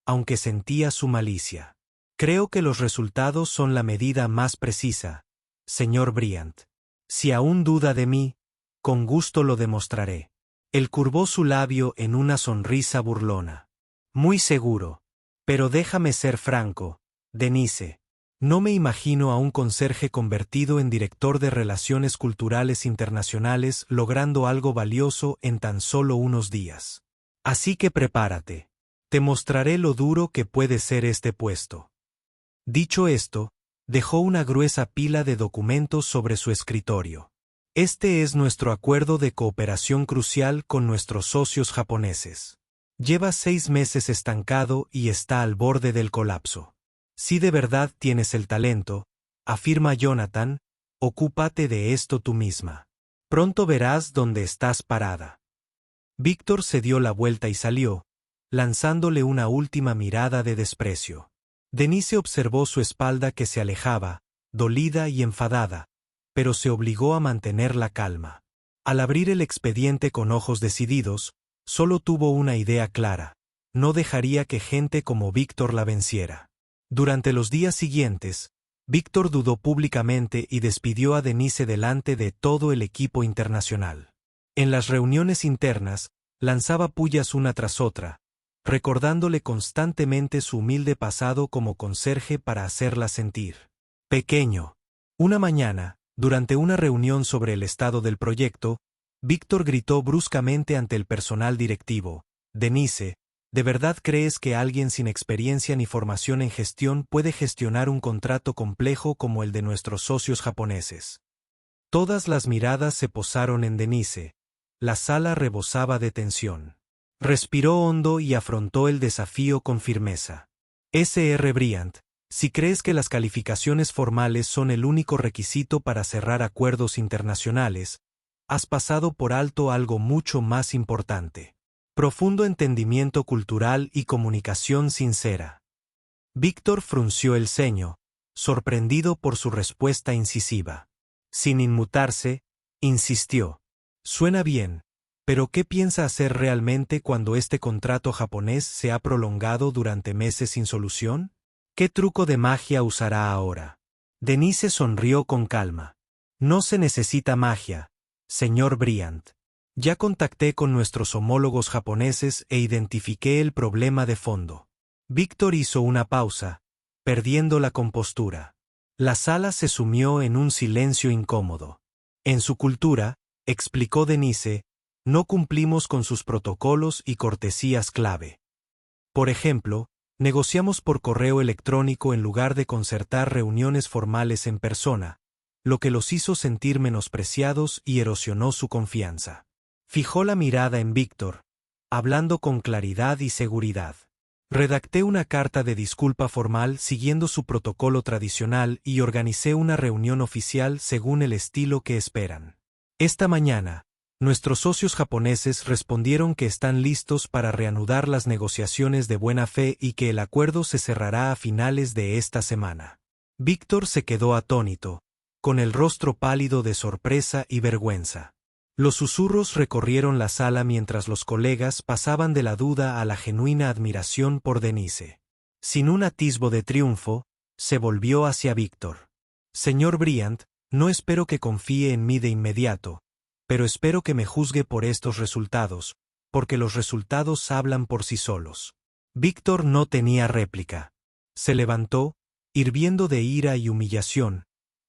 aunque sentía su malicia. Creo que los resultados son la medida más precisa, señor Bryant. Si aún duda de mí, con gusto lo demostraré. Él curvó su labio en una sonrisa burlona. Muy seguro. Pero déjame ser franco, Denise. No me imagino a un conserje convertido en director de Relaciones Culturales Internacionales logrando algo valioso en tan solo unos días. Así que prepárate. Te mostraré lo duro que puede ser este puesto. Dicho esto, dejó una gruesa pila de documentos sobre su escritorio. Este es nuestro acuerdo de cooperación crucial con nuestros socios japoneses. Lleva 6 meses estancado y está al borde del colapso. Si de verdad tienes el talento, afirma Jonathan, ocúpate de esto tú misma. Pronto verás dónde estás parada. Víctor se dio la vuelta y salió, lanzándole una última mirada de desprecio. Denise observó su espalda que se alejaba, dolida y enfadada, pero se obligó a mantener la calma. Al abrir el expediente con ojos decididos, solo tuvo una idea clara: no dejaría que gente como Víctor la venciera. Durante los días siguientes, Víctor dudó públicamente y despidió a Denise delante de todo el equipo internacional. En las reuniones internas, lanzaba pullas una tras otra, recordándole constantemente su humilde pasado como conserje para hacerla sentir pequeño. Una mañana, durante una reunión sobre el estado del proyecto, Víctor gritó bruscamente ante el personal directivo: Denise, ¿de verdad crees que alguien sin experiencia ni formación en gestión puede gestionar un contrato complejo como el de nuestros socios japoneses? Todas las miradas se posaron en Denise. La sala rebosaba de tensión. Respiró hondo y afrontó el desafío con firmeza. Sr. Bryant, si crees que las calificaciones formales son el único requisito para cerrar acuerdos internacionales, has pasado por alto algo mucho más importante: profundo entendimiento cultural y comunicación sincera. Víctor frunció el ceño, sorprendido por su respuesta incisiva. Sin inmutarse, insistió: suena bien, Pero ¿qué piensa hacer realmente cuando este contrato japonés se ha prolongado durante meses sin solución? ¿Qué truco de magia usará ahora? Denise sonrió con calma. No se necesita magia, señor Bryant. Ya contacté con nuestros homólogos japoneses e identifiqué el problema de fondo. Víctor hizo una pausa, perdiendo la compostura. La sala se sumió en un silencio incómodo. En su cultura, explicó Denise, no cumplimos con sus protocolos y cortesías clave. Por ejemplo, negociamos por correo electrónico en lugar de concertar reuniones formales en persona, lo que los hizo sentir menospreciados y erosionó su confianza. Fijó la mirada en Víctor, hablando con claridad y seguridad. Redacté una carta de disculpa formal siguiendo su protocolo tradicional y organicé una reunión oficial según el estilo que esperan. Esta mañana, nuestros socios japoneses respondieron que están listos para reanudar las negociaciones de buena fe y que el acuerdo se cerrará a finales de esta semana. Víctor se quedó atónito, con el rostro pálido de sorpresa y vergüenza. Los susurros recorrieron la sala mientras los colegas pasaban de la duda a la genuina admiración por Denise. Sin un atisbo de triunfo, se volvió hacia Víctor. Señor Bryant, no espero que confíe en mí de inmediato, pero espero que me juzgue por estos resultados, porque los resultados hablan por sí solos. Víctor no tenía réplica. Se levantó, hirviendo de ira y humillación,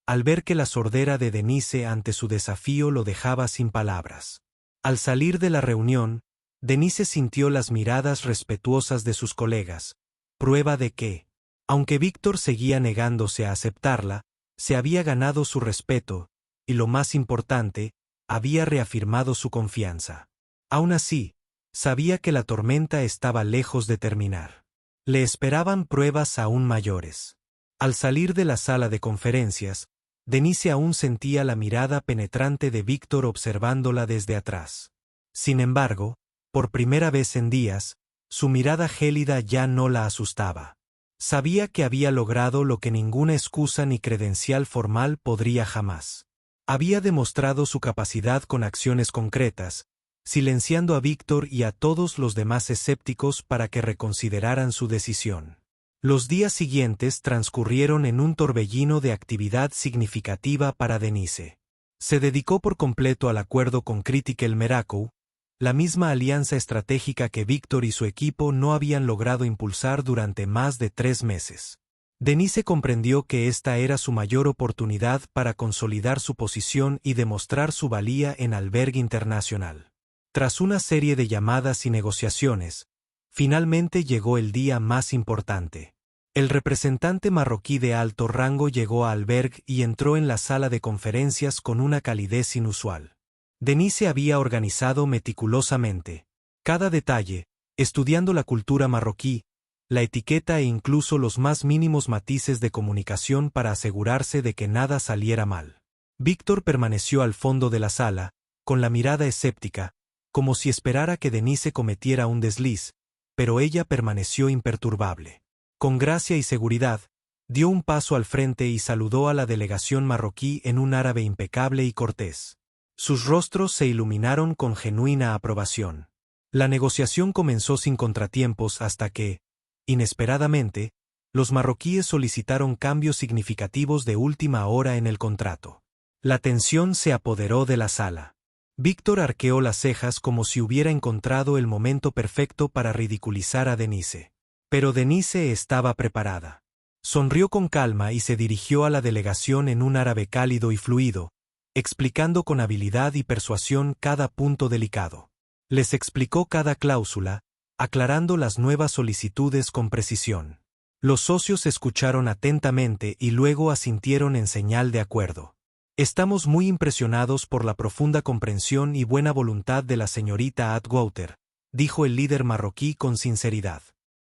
al ver que la sordera de Denise ante su desafío lo dejaba sin palabras. Al salir de la reunión, Denise sintió las miradas respetuosas de sus colegas, prueba de que, aunque Víctor seguía negándose a aceptarla, se había ganado su respeto, y lo más importante, había reafirmado su confianza. Aún así, sabía que la tormenta estaba lejos de terminar. Le esperaban pruebas aún mayores. Al salir de la sala de conferencias, Denise aún sentía la mirada penetrante de Víctor observándola desde atrás. Sin embargo, por primera vez en días, su mirada gélida ya no la asustaba. Sabía que había logrado lo que ninguna excusa ni credencial formal podría jamás. Había demostrado su capacidad con acciones concretas, silenciando a Víctor y a todos los demás escépticos para que reconsideraran su decisión. Los días siguientes transcurrieron en un torbellino de actividad significativa para Denise. Se dedicó por completo al acuerdo con Critical Miracle, la misma alianza estratégica que Víctor y su equipo no habían logrado impulsar durante más de 3 meses. Denise comprendió que esta era su mayor oportunidad para consolidar su posición y demostrar su valía en Albergue Internacional. Tras una serie de llamadas y negociaciones, finalmente llegó el día más importante. El representante marroquí de alto rango llegó a Albergue y entró en la sala de conferencias con una calidez inusual. Denise había organizado meticulosamente cada detalle, estudiando la cultura marroquí, la etiqueta e incluso los más mínimos matices de comunicación para asegurarse de que nada saliera mal. Víctor permaneció al fondo de la sala, con la mirada escéptica, como si esperara que Denise cometiera un desliz, pero ella permaneció imperturbable. Con gracia y seguridad, dio un paso al frente y saludó a la delegación marroquí en un árabe impecable y cortés. Sus rostros se iluminaron con genuina aprobación. La negociación comenzó sin contratiempos hasta que, inesperadamente, los marroquíes solicitaron cambios significativos de última hora en el contrato. La tensión se apoderó de la sala. Víctor arqueó las cejas como si hubiera encontrado el momento perfecto para ridiculizar a Denise. Pero Denise estaba preparada. Sonrió con calma y se dirigió a la delegación en un árabe cálido y fluido, explicando con habilidad y persuasión cada punto delicado. Les explicó cada cláusula, aclarando las nuevas solicitudes con precisión. Los socios escucharon atentamente y luego asintieron en señal de acuerdo. Estamos muy impresionados por la profunda comprensión y buena voluntad de la señorita Atwater, dijo el líder marroquí con sinceridad.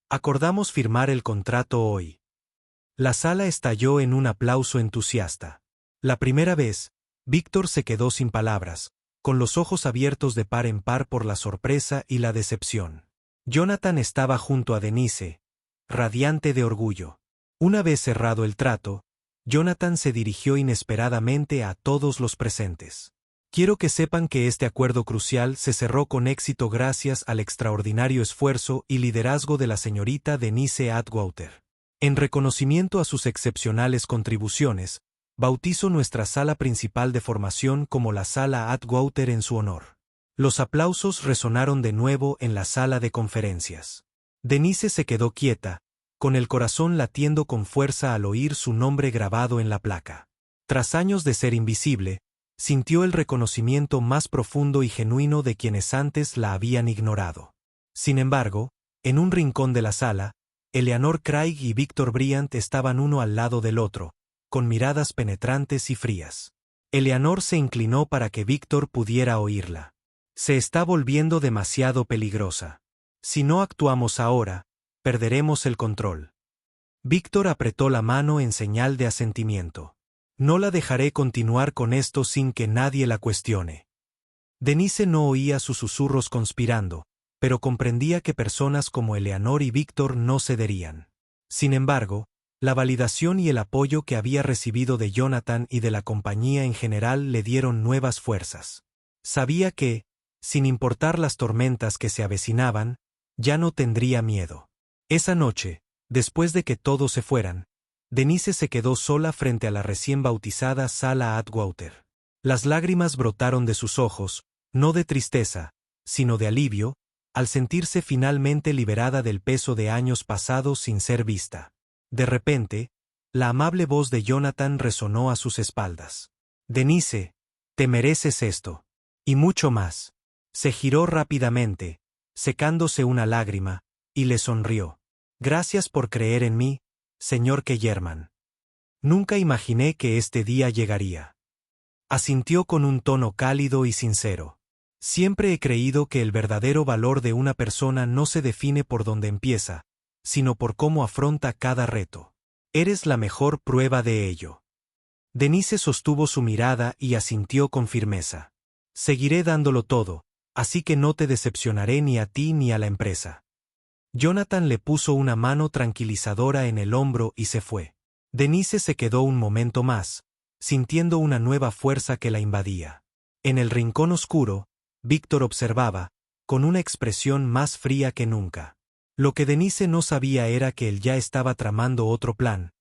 Acordamos firmar el contrato hoy. La sala estalló en un aplauso entusiasta. La primera vez, Víctor se quedó sin palabras, con los ojos abiertos de par en par por la sorpresa y la decepción. Jonathan estaba junto a Denise, radiante de orgullo. Una vez cerrado el trato, Jonathan se dirigió inesperadamente a todos los presentes. Quiero que sepan que este acuerdo crucial se cerró con éxito gracias al extraordinario esfuerzo y liderazgo de la señorita Denise Atwater. En reconocimiento a sus excepcionales contribuciones, bautizo nuestra sala principal de formación como la Sala Atwater en su honor. Los aplausos resonaron de nuevo en la sala de conferencias. Denise se quedó quieta, con el corazón latiendo con fuerza al oír su nombre grabado en la placa. Tras años de ser invisible, sintió el reconocimiento más profundo y genuino de quienes antes la habían ignorado. Sin embargo, en un rincón de la sala, Eleanor Craig y Victor Bryant estaban uno al lado del otro, con miradas penetrantes y frías. Eleanor se inclinó para que Victor pudiera oírla. Se está volviendo demasiado peligrosa. Si no actuamos ahora, perderemos el control. Victor apretó la mano en señal de asentimiento. No la dejaré continuar con esto sin que nadie la cuestione. Denise no oía sus susurros conspirando, pero comprendía que personas como Eleanor y Victor no cederían. Sin embargo, la validación y el apoyo que había recibido de Jonathan y de la compañía en general le dieron nuevas fuerzas. Sabía que, sin importar las tormentas que se avecinaban, ya no tendría miedo. Esa noche, después de que todos se fueran, Denise se quedó sola frente a la recién bautizada Sala Atwater. Las lágrimas brotaron de sus ojos, no de tristeza, sino de alivio, al sentirse finalmente liberada del peso de años pasados sin ser vista. De repente, la amable voz de Jonathan resonó a sus espaldas. Denise, te mereces esto. Y mucho más. Se giró rápidamente, secándose una lágrima, y le sonrió. Gracias por creer en mí, señor Kellerman. Nunca imaginé que este día llegaría. Asintió con un tono cálido y sincero. Siempre he creído que el verdadero valor de una persona no se define por dónde empieza, sino por cómo afronta cada reto. Eres la mejor prueba de ello. Denise sostuvo su mirada y asintió con firmeza. Seguiré dándolo todo, así que no te decepcionaré ni a ti ni a la empresa. Jonathan le puso una mano tranquilizadora en el hombro y se fue. Denise se quedó un momento más, sintiendo una nueva fuerza que la invadía. En el rincón oscuro, Victor observaba, con una expresión más fría que nunca. Lo que Denise no sabía era que él ya estaba tramando otro plan,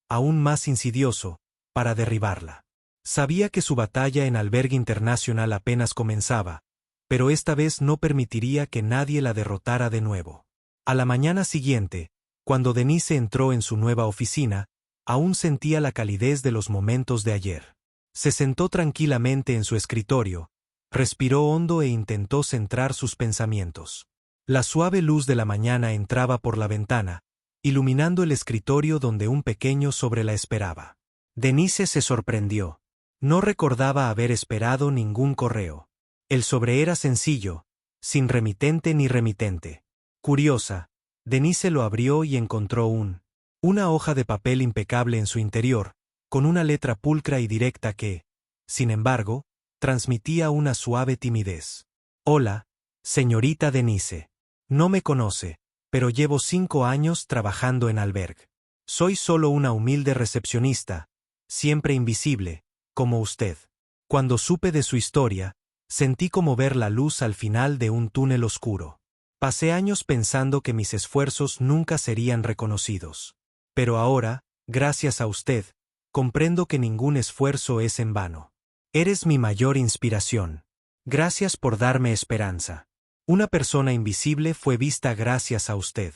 aún más insidioso, para derribarla. Sabía que su batalla en Albergue Internacional apenas comenzaba, pero esta vez no permitiría que nadie la derrotara de nuevo. A la mañana siguiente, cuando Denise entró en su nueva oficina, aún sentía la calidez de los momentos de ayer. Se sentó tranquilamente en su escritorio, respiró hondo e intentó centrar sus pensamientos. La suave luz de la mañana entraba por la ventana, iluminando el escritorio donde un pequeño sobre la esperaba. Denise se sorprendió. No recordaba haber esperado ningún correo. El sobre era sencillo, sin remitente ni remitente. Curiosa, Denise lo abrió y encontró una hoja de papel impecable en su interior, con una letra pulcra y directa que, sin embargo, transmitía una suave timidez. Hola, señorita Denise. No me conoce, pero llevo 5 años trabajando en Albergue. Soy solo una humilde recepcionista, siempre invisible, como usted. Cuando supe de su historia, sentí como ver la luz al final de un túnel oscuro. Pasé años pensando que mis esfuerzos nunca serían reconocidos. Pero ahora, gracias a usted, comprendo que ningún esfuerzo es en vano. Eres mi mayor inspiración. Gracias por darme esperanza. Una persona invisible fue vista gracias a usted.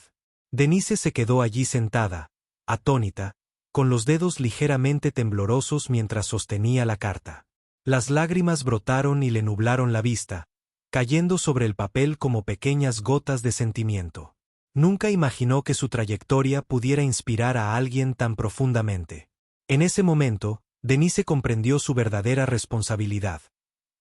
Denise se quedó allí sentada, atónita, con los dedos ligeramente temblorosos mientras sostenía la carta. Las lágrimas brotaron y le nublaron la vista, cayendo sobre el papel como pequeñas gotas de sentimiento. Nunca imaginó que su trayectoria pudiera inspirar a alguien tan profundamente. En ese momento, Denise comprendió su verdadera responsabilidad.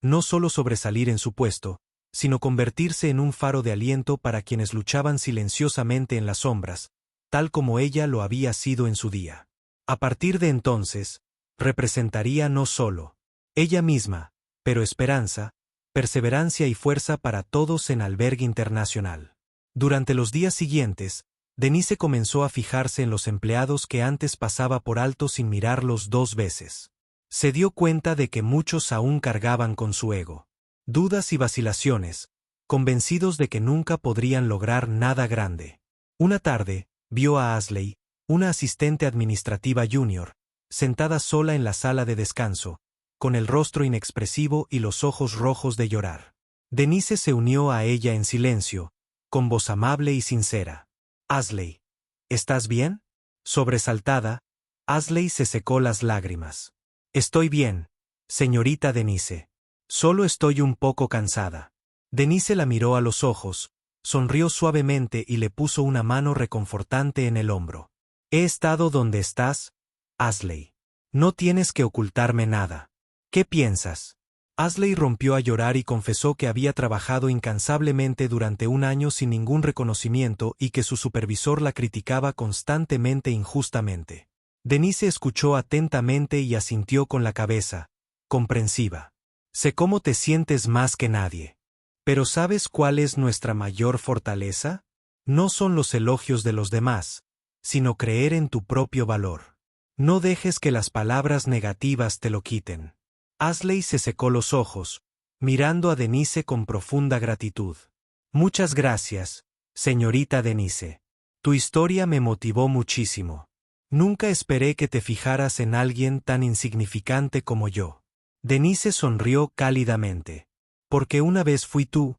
No solo sobresalir en su puesto, sino convertirse en un faro de aliento para quienes luchaban silenciosamente en las sombras, tal como ella lo había sido en su día. A partir de entonces, representaría no solo ella misma, pero esperanza, perseverancia y fuerza para todos en Albergue Internacional. Durante los días siguientes, Denise comenzó a fijarse en los empleados que antes pasaba por alto sin mirarlos 2 veces. Se dio cuenta de que muchos aún cargaban con su ego. Dudas y vacilaciones, convencidos de que nunca podrían lograr nada grande. Una tarde, vio a Ashley, una asistente administrativa junior, sentada sola en la sala de descanso, con el rostro inexpresivo y los ojos rojos de llorar. Denise se unió a ella en silencio, con voz amable y sincera. Ashley, ¿estás bien? Sobresaltada, Ashley se secó las lágrimas. Estoy bien, señorita Denise. Solo estoy un poco cansada. Denise la miró a los ojos, sonrió suavemente y le puso una mano reconfortante en el hombro. He estado donde estás, Ashley. No tienes que ocultarme nada. ¿Qué piensas? Ashley rompió a llorar y confesó que había trabajado incansablemente durante un año sin ningún reconocimiento y que su supervisor la criticaba constantemente e injustamente. Denise escuchó atentamente y asintió con la cabeza, comprensiva. Sé cómo te sientes más que nadie. Pero ¿sabes cuál es nuestra mayor fortaleza? No son los elogios de los demás, sino creer en tu propio valor. No dejes que las palabras negativas te lo quiten. Ashley se secó los ojos, mirando a Denise con profunda gratitud. Muchas gracias, señorita Denise. Tu historia me motivó muchísimo. Nunca esperé que te fijaras en alguien tan insignificante como yo. Denise sonrió cálidamente. Porque una vez fui tú,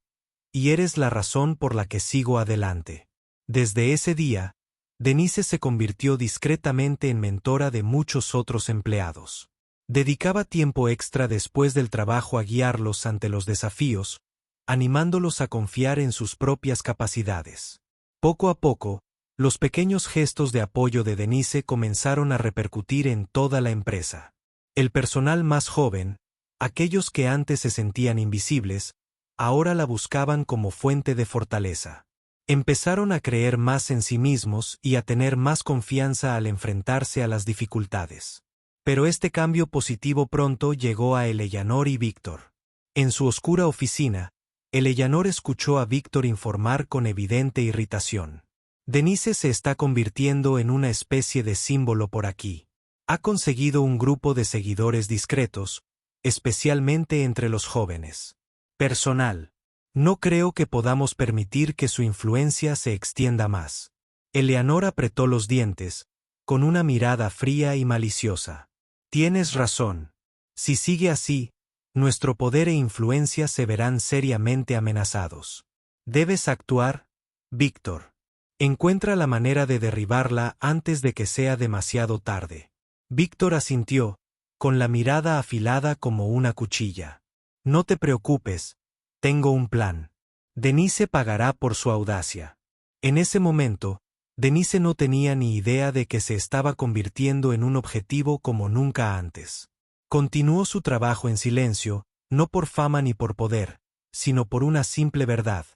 y eres la razón por la que sigo adelante. Desde ese día, Denise se convirtió discretamente en mentora de muchos otros empleados. Dedicaba tiempo extra después del trabajo a guiarlos ante los desafíos, animándolos a confiar en sus propias capacidades. Poco a poco, los pequeños gestos de apoyo de Denise comenzaron a repercutir en toda la empresa. El personal más joven, aquellos que antes se sentían invisibles, ahora la buscaban como fuente de fortaleza. Empezaron a creer más en sí mismos y a tener más confianza al enfrentarse a las dificultades. Pero este cambio positivo pronto llegó a Eleanor y Víctor. En su oscura oficina, Eleanor escuchó a Víctor informar con evidente irritación. Denise se está convirtiendo en una especie de símbolo por aquí. Ha conseguido un grupo de seguidores discretos, especialmente entre los jóvenes. Personal. No creo que podamos permitir que su influencia se extienda más. Eleanor apretó los dientes, con una mirada fría y maliciosa. Tienes razón. Si sigue así, nuestro poder e influencia se verán seriamente amenazados. Debes actuar, Víctor. Encuentra la manera de derribarla antes de que sea demasiado tarde. Víctor asintió, con la mirada afilada como una cuchilla. No te preocupes, tengo un plan. Denise pagará por su audacia. En ese momento, Denise no tenía ni idea de que se estaba convirtiendo en un objetivo como nunca antes. Continuó su trabajo en silencio, no por fama ni por poder, sino por una simple verdad: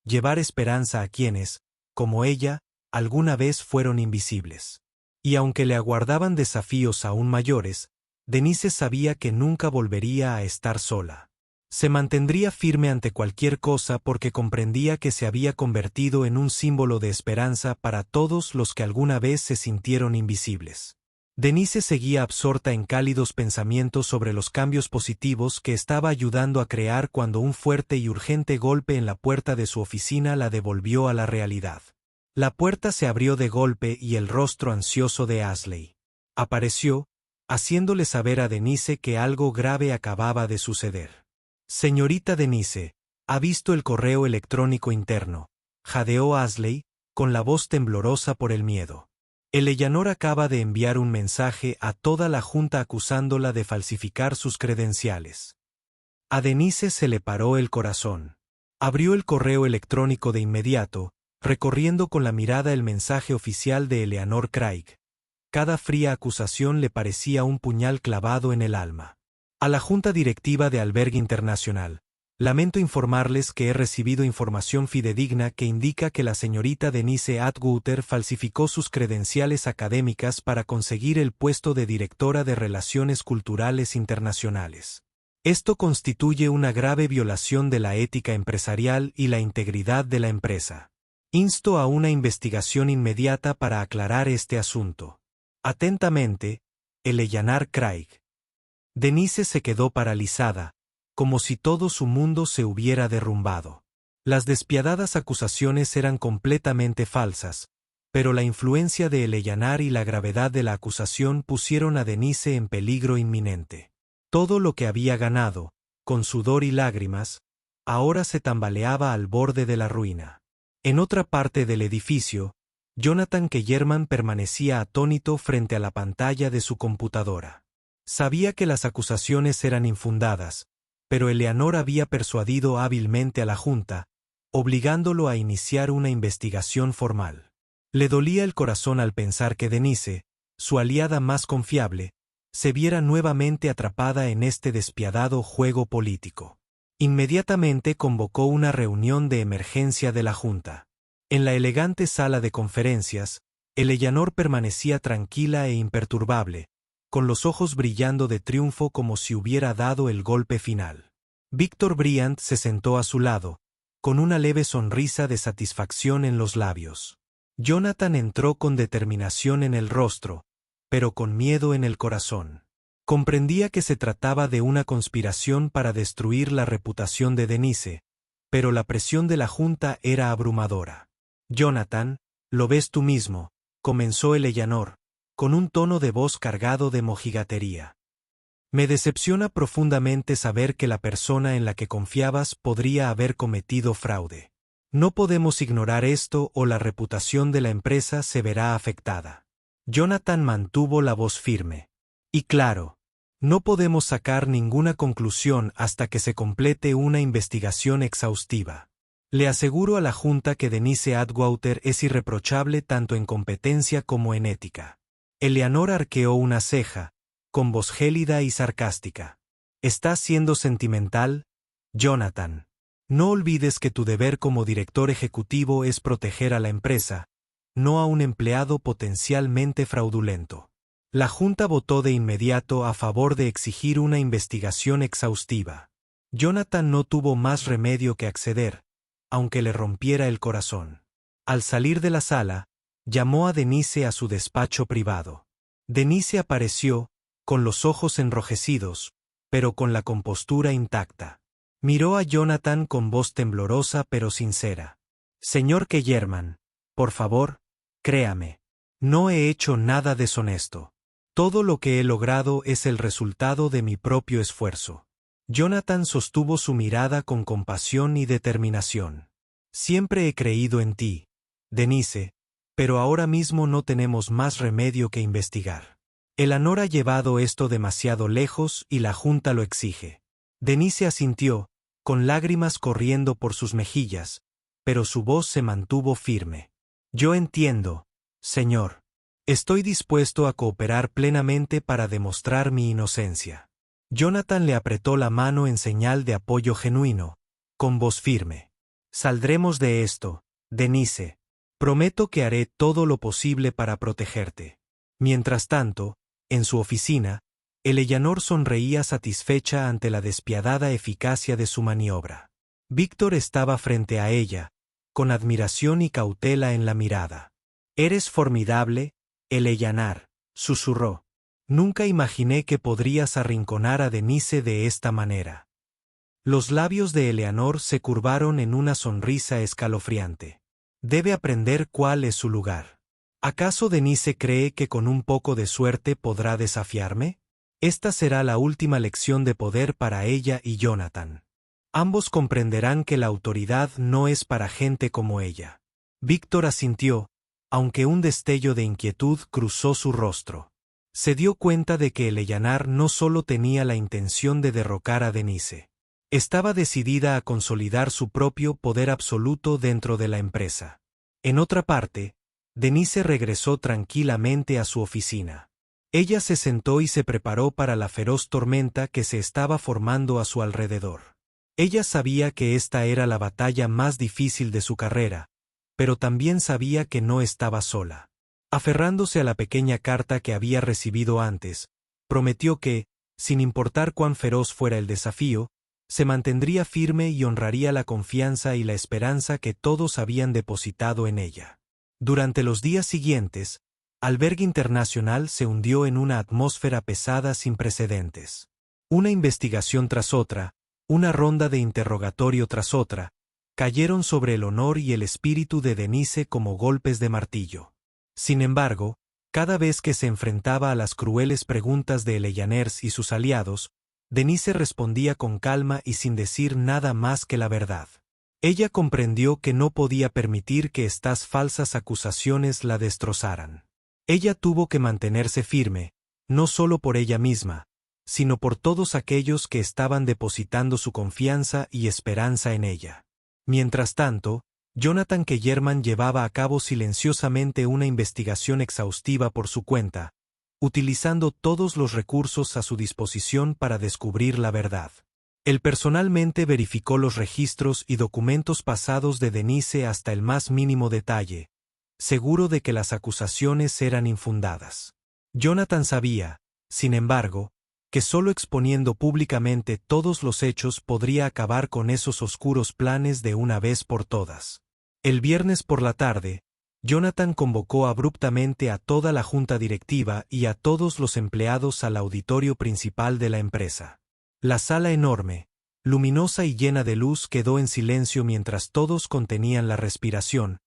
llevar esperanza a quienes, como ella, alguna vez fueron invisibles. Y aunque le aguardaban desafíos aún mayores, Denise sabía que nunca volvería a estar sola. Se mantendría firme ante cualquier cosa porque comprendía que se había convertido en un símbolo de esperanza para todos los que alguna vez se sintieron invisibles. Denise seguía absorta en cálidos pensamientos sobre los cambios positivos que estaba ayudando a crear cuando un fuerte y urgente golpe en la puerta de su oficina la devolvió a la realidad. La puerta se abrió de golpe y el rostro ansioso de Ashley apareció, haciéndole saber a Denise que algo grave acababa de suceder. Señorita Denise, ¿ha visto el correo electrónico interno?, jadeó Ashley, con la voz temblorosa por el miedo. Eleanor acaba de enviar un mensaje a toda la junta acusándola de falsificar sus credenciales. A Denise se le paró el corazón. Abrió el correo electrónico de inmediato, recorriendo con la mirada el mensaje oficial de Eleanor Craig. Cada fría acusación le parecía un puñal clavado en el alma. A la Junta Directiva de Albergue Internacional, lamento informarles que he recibido información fidedigna que indica que la señorita Denise Atwater falsificó sus credenciales académicas para conseguir el puesto de directora de Relaciones Culturales Internacionales. Esto constituye una grave violación de la ética empresarial y la integridad de la empresa. Insto a una investigación inmediata para aclarar este asunto. Atentamente, Eleanor Craig. Denise se quedó paralizada, como si todo su mundo se hubiera derrumbado. Las despiadadas acusaciones eran completamente falsas, pero la influencia de Eleanor y la gravedad de la acusación pusieron a Denise en peligro inminente. Todo lo que había ganado, con sudor y lágrimas, ahora se tambaleaba al borde de la ruina. En otra parte del edificio, Jonathan Kellerman permanecía atónito frente a la pantalla de su computadora. Sabía que las acusaciones eran infundadas, pero Eleanor había persuadido hábilmente a la Junta, obligándolo a iniciar una investigación formal. Le dolía el corazón al pensar que Denise, su aliada más confiable, se viera nuevamente atrapada en este despiadado juego político. Inmediatamente convocó una reunión de emergencia de la Junta. En la elegante sala de conferencias, Eleanor permanecía tranquila e imperturbable, con los ojos brillando de triunfo como si hubiera dado el golpe final. Victor Bryant se sentó a su lado, con una leve sonrisa de satisfacción en los labios. Jonathan entró con determinación en el rostro, pero con miedo en el corazón. Comprendía que se trataba de una conspiración para destruir la reputación de Denise, pero la presión de la Junta era abrumadora. Jonathan, lo ves tú mismo, comenzó Eleanor, con un tono de voz cargado de mojigatería. Me decepciona profundamente saber que la persona en la que confiabas podría haber cometido fraude. No podemos ignorar esto o la reputación de la empresa se verá afectada. Jonathan mantuvo la voz firme. Y claro, no podemos sacar ninguna conclusión hasta que se complete una investigación exhaustiva. Le aseguro a la Junta que Denise Atwater es irreprochable tanto en competencia como en ética. Eleanor arqueó una ceja, con voz gélida y sarcástica. ¿Estás siendo sentimental, Jonathan? No olvides que tu deber como director ejecutivo es proteger a la empresa, no a un empleado potencialmente fraudulento. La Junta votó de inmediato a favor de exigir una investigación exhaustiva. Jonathan no tuvo más remedio que acceder, aunque le rompiera el corazón. Al salir de la sala, llamó a Denise a su despacho privado. Denise apareció, con los ojos enrojecidos, pero con la compostura intacta. Miró a Jonathan con voz temblorosa pero sincera. Señor Kellerman, por favor, créame. No he hecho nada deshonesto. Todo lo que he logrado es el resultado de mi propio esfuerzo. Jonathan sostuvo su mirada con compasión y determinación. Siempre he creído en ti, Denise, pero ahora mismo no tenemos más remedio que investigar. Eleanor ha llevado esto demasiado lejos y la Junta lo exige. Denise asintió, con lágrimas corriendo por sus mejillas, pero su voz se mantuvo firme. Yo entiendo, señor. Estoy dispuesto a cooperar plenamente para demostrar mi inocencia. Jonathan le apretó la mano en señal de apoyo genuino, con voz firme. Saldremos de esto, Denise. Prometo que haré todo lo posible para protegerte. Mientras tanto, en su oficina, Eleanor sonreía satisfecha ante la despiadada eficacia de su maniobra. Víctor estaba frente a ella, con admiración y cautela en la mirada. «Eres formidable, Eleanor», susurró. «Nunca imaginé que podrías arrinconar a Denise de esta manera». Los labios de Eleanor se curvaron en una sonrisa escalofriante. Debe aprender cuál es su lugar. ¿Acaso Denise cree que con un poco de suerte podrá desafiarme? Esta será la última lección de poder para ella y Jonathan. Ambos comprenderán que la autoridad no es para gente como ella. Víctor asintió, aunque un destello de inquietud cruzó su rostro. Se dio cuenta de que Eleanor no solo tenía la intención de derrocar a Denise. Estaba decidida a consolidar su propio poder absoluto dentro de la empresa. En otra parte, Denise regresó tranquilamente a su oficina. Ella se sentó y se preparó para la feroz tormenta que se estaba formando a su alrededor. Ella sabía que esta era la batalla más difícil de su carrera, pero también sabía que no estaba sola. Aferrándose a la pequeña carta que había recibido antes, prometió que, sin importar cuán feroz fuera el desafío, se mantendría firme y honraría la confianza y la esperanza que todos habían depositado en ella. Durante los días siguientes, Albergue Internacional se hundió en una atmósfera pesada sin precedentes. Una investigación tras otra, una ronda de interrogatorio tras otra, cayeron sobre el honor y el espíritu de Denise como golpes de martillo. Sin embargo, cada vez que se enfrentaba a las crueles preguntas de Eleganners y sus aliados, Denise respondía con calma y sin decir nada más que la verdad. Ella comprendió que no podía permitir que estas falsas acusaciones la destrozaran. Ella tuvo que mantenerse firme, no solo por ella misma, sino por todos aquellos que estaban depositando su confianza y esperanza en ella. Mientras tanto, Jonathan Kellerman llevaba a cabo silenciosamente una investigación exhaustiva por su cuenta, utilizando todos los recursos a su disposición para descubrir la verdad. Él personalmente verificó los registros y documentos pasados de Denise hasta el más mínimo detalle, seguro de que las acusaciones eran infundadas. Jonathan sabía, sin embargo, que solo exponiendo públicamente todos los hechos podría acabar con esos oscuros planes de una vez por todas. El viernes por la tarde, Jonathan convocó abruptamente a toda la junta directiva y a todos los empleados al auditorio principal de la empresa. La sala enorme, luminosa y llena de luz quedó en silencio mientras todos contenían la respiración,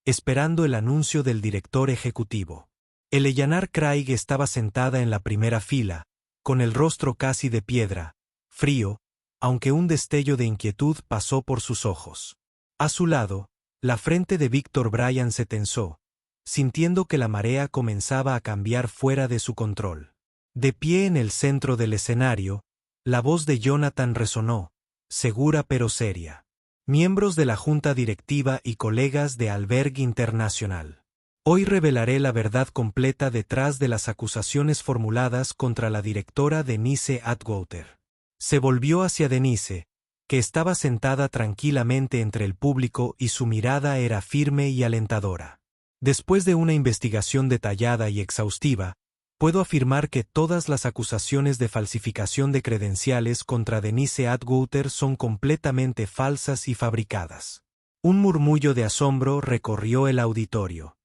esperando el anuncio del director ejecutivo. Eleanor Craig estaba sentada en la primera fila, con el rostro casi de piedra, frío, aunque un destello de inquietud pasó por sus ojos. A su lado, la frente de Victor Bryan se tensó, sintiendo que la marea comenzaba a cambiar fuera de su control. De pie en el centro del escenario, la voz de Jonathan resonó, segura pero seria. Miembros de la junta directiva y colegas de Albergue International. Hoy revelaré la verdad completa detrás de las acusaciones formuladas contra la directora Denise Atwater. Se volvió hacia Denise, que estaba sentada tranquilamente entre el público y su mirada era firme y alentadora. Después de una investigación detallada y exhaustiva, puedo afirmar que todas las acusaciones de falsificación de credenciales contra Denise Atwater son completamente falsas y fabricadas. Un murmullo de asombro recorrió el auditorio.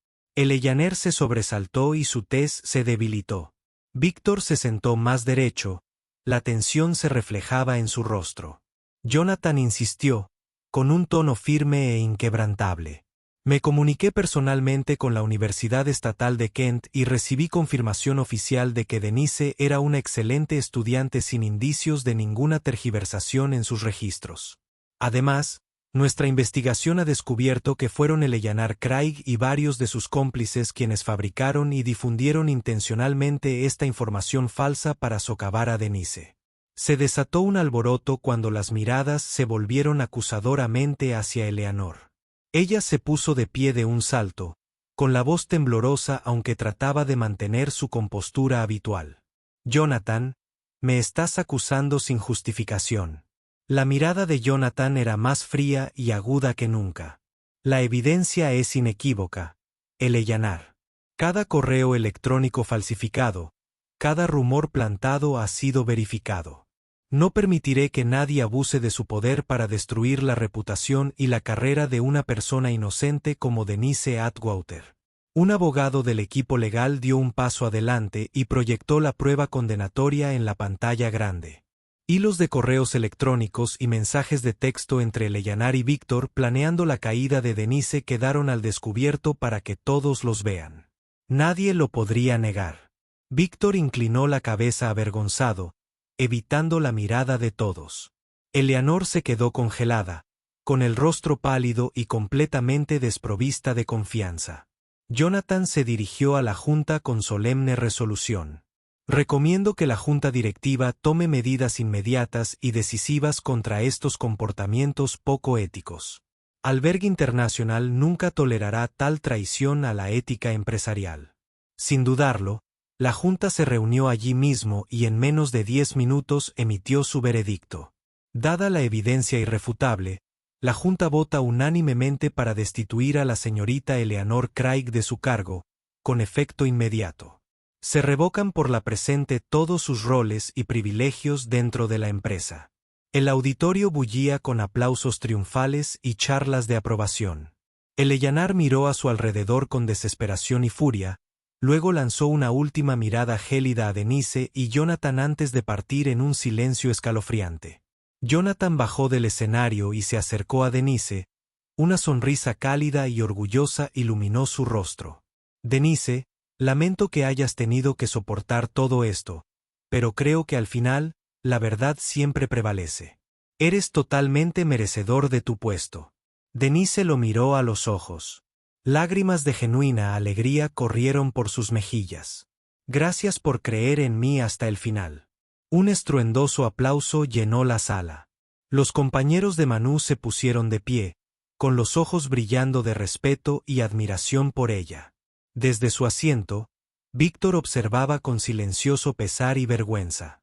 Eleanor se sobresaltó y su tez se debilitó. Víctor se sentó más derecho, la tensión se reflejaba en su rostro. Jonathan insistió, con un tono firme e inquebrantable. Me comuniqué personalmente con la Universidad Estatal de Kent y recibí confirmación oficial de que Denise era una excelente estudiante sin indicios de ninguna tergiversación en sus registros. Además, nuestra investigación ha descubierto que fueron Eleanor Craig y varios de sus cómplices quienes fabricaron y difundieron intencionalmente esta información falsa para socavar a Denise. Se desató un alboroto cuando las miradas se volvieron acusadoramente hacia Eleanor. Ella se puso de pie de un salto, con la voz temblorosa aunque trataba de mantener su compostura habitual. Jonathan, me estás acusando sin justificación. La mirada de Jonathan era más fría y aguda que nunca. La evidencia es inequívoca. Eleanor. Cada correo electrónico falsificado, cada rumor plantado ha sido verificado. No permitiré que nadie abuse de su poder para destruir la reputación y la carrera de una persona inocente como Denise Atwater. Un abogado del equipo legal dio un paso adelante y proyectó la prueba condenatoria en la pantalla grande. Hilos de correos electrónicos y mensajes de texto entre Eleanor y Víctor planeando la caída de Denise quedaron al descubierto para que todos los vean. Nadie lo podría negar. Víctor inclinó la cabeza avergonzado, evitando la mirada de todos. Eleanor se quedó congelada, con el rostro pálido y completamente desprovista de confianza. Jonathan se dirigió a la junta con solemne resolución. Recomiendo que la junta directiva tome medidas inmediatas y decisivas contra estos comportamientos poco éticos. Albergue International nunca tolerará tal traición a la ética empresarial. Sin dudarlo, la junta se reunió allí mismo y en menos de 10 minutos emitió su veredicto. Dada la evidencia irrefutable, la junta vota unánimemente para destituir a la señorita Eleanor Craig de su cargo, con efecto inmediato. Se revocan por la presente todos sus roles y privilegios dentro de la empresa. El auditorio bullía con aplausos triunfales y charlas de aprobación. Eleanor miró a su alrededor con desesperación y furia, Luego lanzó una última mirada gélida a Denise y Jonathan antes de partir en un silencio escalofriante. Jonathan bajó del escenario y se acercó a Denise. Una sonrisa cálida y orgullosa iluminó su rostro. Denise, lamento que hayas tenido que soportar todo esto, pero creo que al final, la verdad siempre prevalece. Eres totalmente merecedor de tu puesto. Denise lo miró a los ojos. Lágrimas de genuina alegría corrieron por sus mejillas. Gracias por creer en mí hasta el final. Un estruendoso aplauso llenó la sala. Los compañeros de Manu se pusieron de pie, con los ojos brillando de respeto y admiración por ella. Desde su asiento, Víctor observaba con silencioso pesar y vergüenza.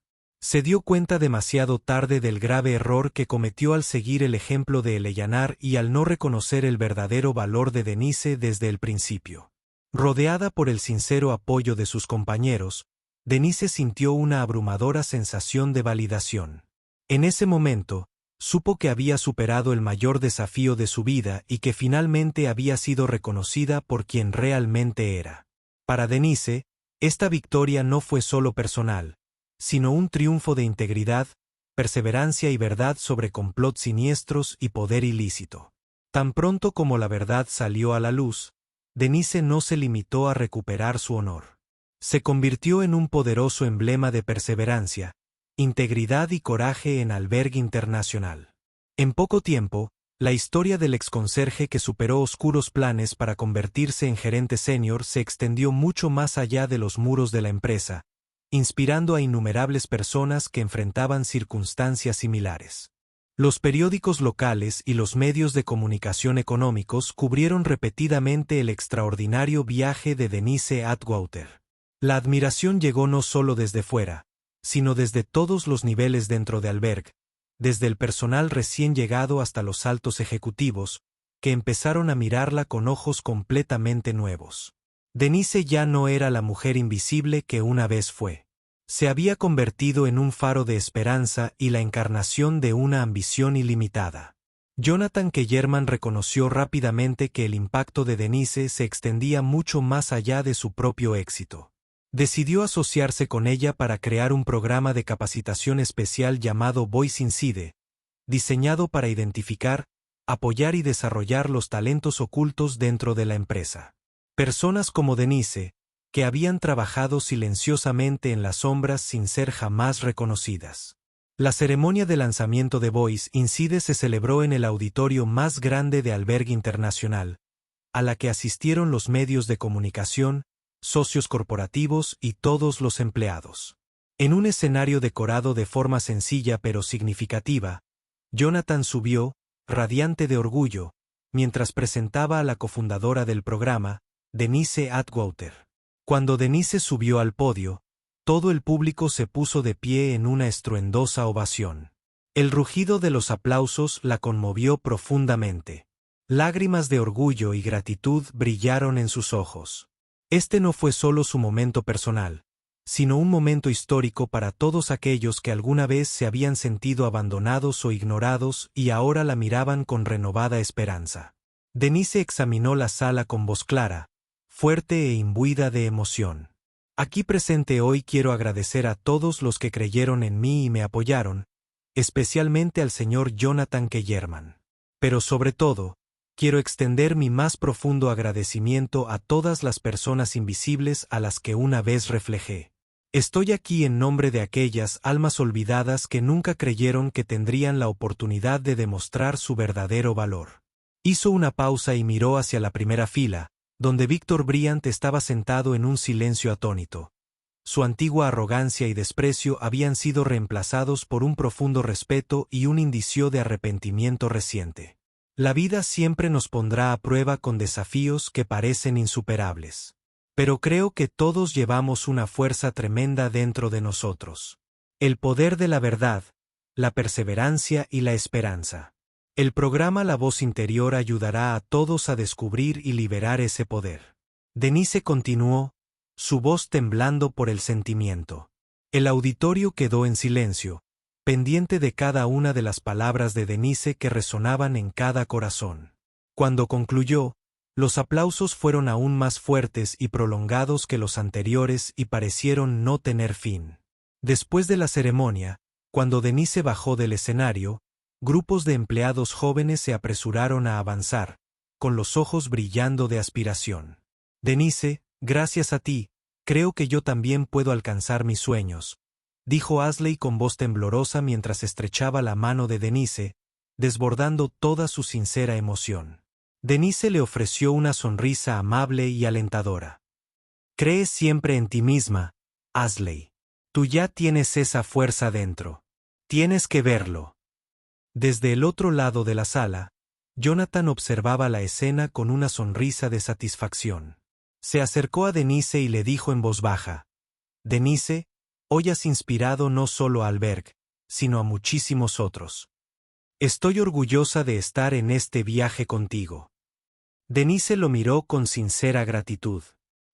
Se dio cuenta demasiado tarde del grave error que cometió al seguir el ejemplo de Eleanor y al no reconocer el verdadero valor de Denise desde el principio. Rodeada por el sincero apoyo de sus compañeros, Denise sintió una abrumadora sensación de validación. En ese momento, supo que había superado el mayor desafío de su vida y que finalmente había sido reconocida por quien realmente era. Para Denise, esta victoria no fue solo personal, sino un triunfo de integridad, perseverancia y verdad sobre complots siniestros y poder ilícito. Tan pronto como la verdad salió a la luz, Denise no se limitó a recuperar su honor. Se convirtió en un poderoso emblema de perseverancia, integridad y coraje en Albergue Internacional. En poco tiempo, la historia del exconserje que superó oscuros planes para convertirse en gerente senior se extendió mucho más allá de los muros de la empresa, inspirando a innumerables personas que enfrentaban circunstancias similares. Los periódicos locales y los medios de comunicación económicos cubrieron repetidamente el extraordinario viaje de Denise Atwater. La admiración llegó no solo desde fuera, sino desde todos los niveles dentro de Albergue, desde el personal recién llegado hasta los altos ejecutivos, que empezaron a mirarla con ojos completamente nuevos. Denise ya no era la mujer invisible que una vez fue. Se había convertido en un faro de esperanza y la encarnación de una ambición ilimitada. Jonathan Kellerman reconoció rápidamente que el impacto de Denise se extendía mucho más allá de su propio éxito. Decidió asociarse con ella para crear un programa de capacitación especial llamado Voice Inside, diseñado para identificar, apoyar y desarrollar los talentos ocultos dentro de la empresa. Personas como Denise, que habían trabajado silenciosamente en las sombras sin ser jamás reconocidas. La ceremonia de lanzamiento de Voice Inside se celebró en el auditorio más grande de Albergue Internacional, a la que asistieron los medios de comunicación, socios corporativos y todos los empleados. En un escenario decorado de forma sencilla pero significativa, Jonathan subió, radiante de orgullo, mientras presentaba a la cofundadora del programa, Denise Atwater. Cuando Denise subió al podio, todo el público se puso de pie en una estruendosa ovación. El rugido de los aplausos la conmovió profundamente. Lágrimas de orgullo y gratitud brillaron en sus ojos. Este no fue solo su momento personal, sino un momento histórico para todos aquellos que alguna vez se habían sentido abandonados o ignorados y ahora la miraban con renovada esperanza. Denise examinó la sala con voz clara, fuerte e imbuida de emoción. Aquí presente hoy quiero agradecer a todos los que creyeron en mí y me apoyaron, especialmente al señor Jonathan Kellerman. Pero sobre todo, quiero extender mi más profundo agradecimiento a todas las personas invisibles a las que una vez reflejé. Estoy aquí en nombre de aquellas almas olvidadas que nunca creyeron que tendrían la oportunidad de demostrar su verdadero valor. Hizo una pausa y miró hacia la primera fila, donde Víctor Bryant estaba sentado en un silencio atónito. Su antigua arrogancia y desprecio habían sido reemplazados por un profundo respeto y un indicio de arrepentimiento reciente. La vida siempre nos pondrá a prueba con desafíos que parecen insuperables. Pero creo que todos llevamos una fuerza tremenda dentro de nosotros. El poder de la verdad, la perseverancia y la esperanza. El programa La Voz Interior ayudará a todos a descubrir y liberar ese poder. Denise continuó, su voz temblando por el sentimiento. El auditorio quedó en silencio, pendiente de cada una de las palabras de Denise que resonaban en cada corazón. Cuando concluyó, Los aplausos fueron aún más fuertes y prolongados que los anteriores y parecieron no tener fin. Después de la ceremonia, cuando Denise bajó del escenario, grupos de empleados jóvenes se apresuraron a avanzar, con los ojos brillando de aspiración. Denise, gracias a ti, creo que yo también puedo alcanzar mis sueños, dijo Ashley con voz temblorosa mientras estrechaba la mano de Denise, desbordando toda su sincera emoción. Denise le ofreció una sonrisa amable y alentadora. Cree siempre en ti misma, Ashley. Tú ya tienes esa fuerza dentro. Tienes que verlo. Desde el otro lado de la sala, Jonathan observaba la escena con una sonrisa de satisfacción. Se acercó a Denise y le dijo en voz baja: Denise, hoy has inspirado no solo a Alberg, sino a muchísimos otros. Estoy orgullosa de estar en este viaje contigo. Denise lo miró con sincera gratitud.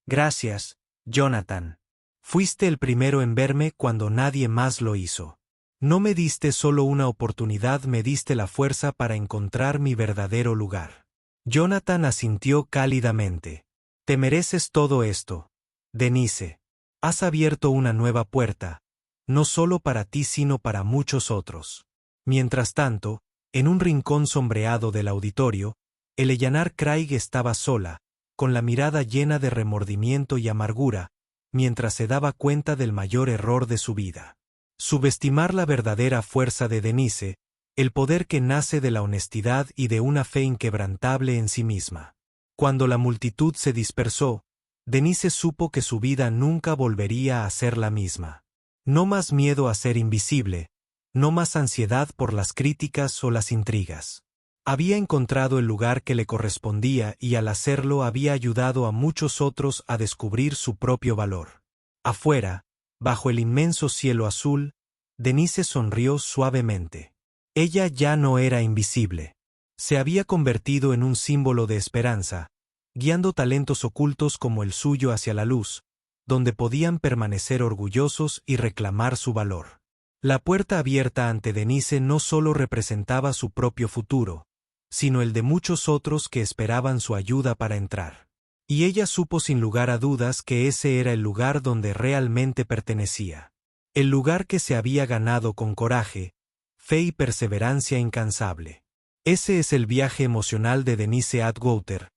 Gracias, Jonathan. Fuiste el primero en verme cuando nadie más lo hizo. No me diste solo una oportunidad, me diste la fuerza para encontrar mi verdadero lugar. Jonathan asintió cálidamente. Te mereces todo esto, Denise. Has abierto una nueva puerta, no solo para ti sino para muchos otros. Mientras tanto, en un rincón sombreado del auditorio, Eleanor Craig estaba sola, con la mirada llena de remordimiento y amargura, mientras se daba cuenta del mayor error de su vida. Subestimar la verdadera fuerza de Denise, el poder que nace de la honestidad y de una fe inquebrantable en sí misma. Cuando la multitud se dispersó, Denise supo que su vida nunca volvería a ser la misma. No más miedo a ser invisible, no más ansiedad por las críticas o las intrigas. Había encontrado el lugar que le correspondía y al hacerlo había ayudado a muchos otros a descubrir su propio valor. Afuera, bajo el inmenso cielo azul, Denise sonrió suavemente. Ella ya no era invisible. Se había convertido en un símbolo de esperanza, guiando talentos ocultos como el suyo hacia la luz, donde podían permanecer orgullosos y reclamar su valor. La puerta abierta ante Denise no solo representaba su propio futuro, sino el de muchos otros que esperaban su ayuda para entrar. Y ella supo sin lugar a dudas que ese era el lugar donde realmente pertenecía. El lugar que se había ganado con coraje, fe y perseverancia incansable. Ese es el viaje emocional de Denise Atwater,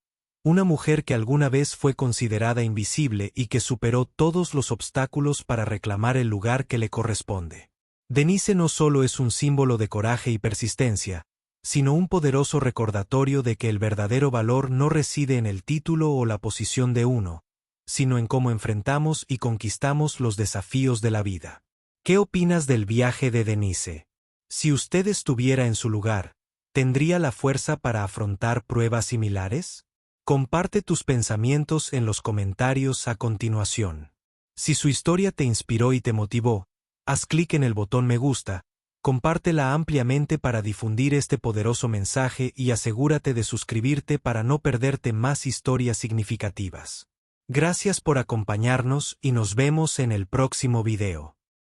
una mujer que alguna vez fue considerada invisible y que superó todos los obstáculos para reclamar el lugar que le corresponde. Denise no solo es un símbolo de coraje y persistencia, sino un poderoso recordatorio de que el verdadero valor no reside en el título o la posición de uno, sino en cómo enfrentamos y conquistamos los desafíos de la vida. ¿Qué opinas del viaje de Denise? Si usted estuviera en su lugar, ¿tendría la fuerza para afrontar pruebas similares? Comparte tus pensamientos en los comentarios a continuación. Si su historia te inspiró y te motivó, haz clic en el botón me gusta, compártela ampliamente para difundir este poderoso mensaje y asegúrate de suscribirte para no perderte más historias significativas. Gracias por acompañarnos y nos vemos en el próximo video.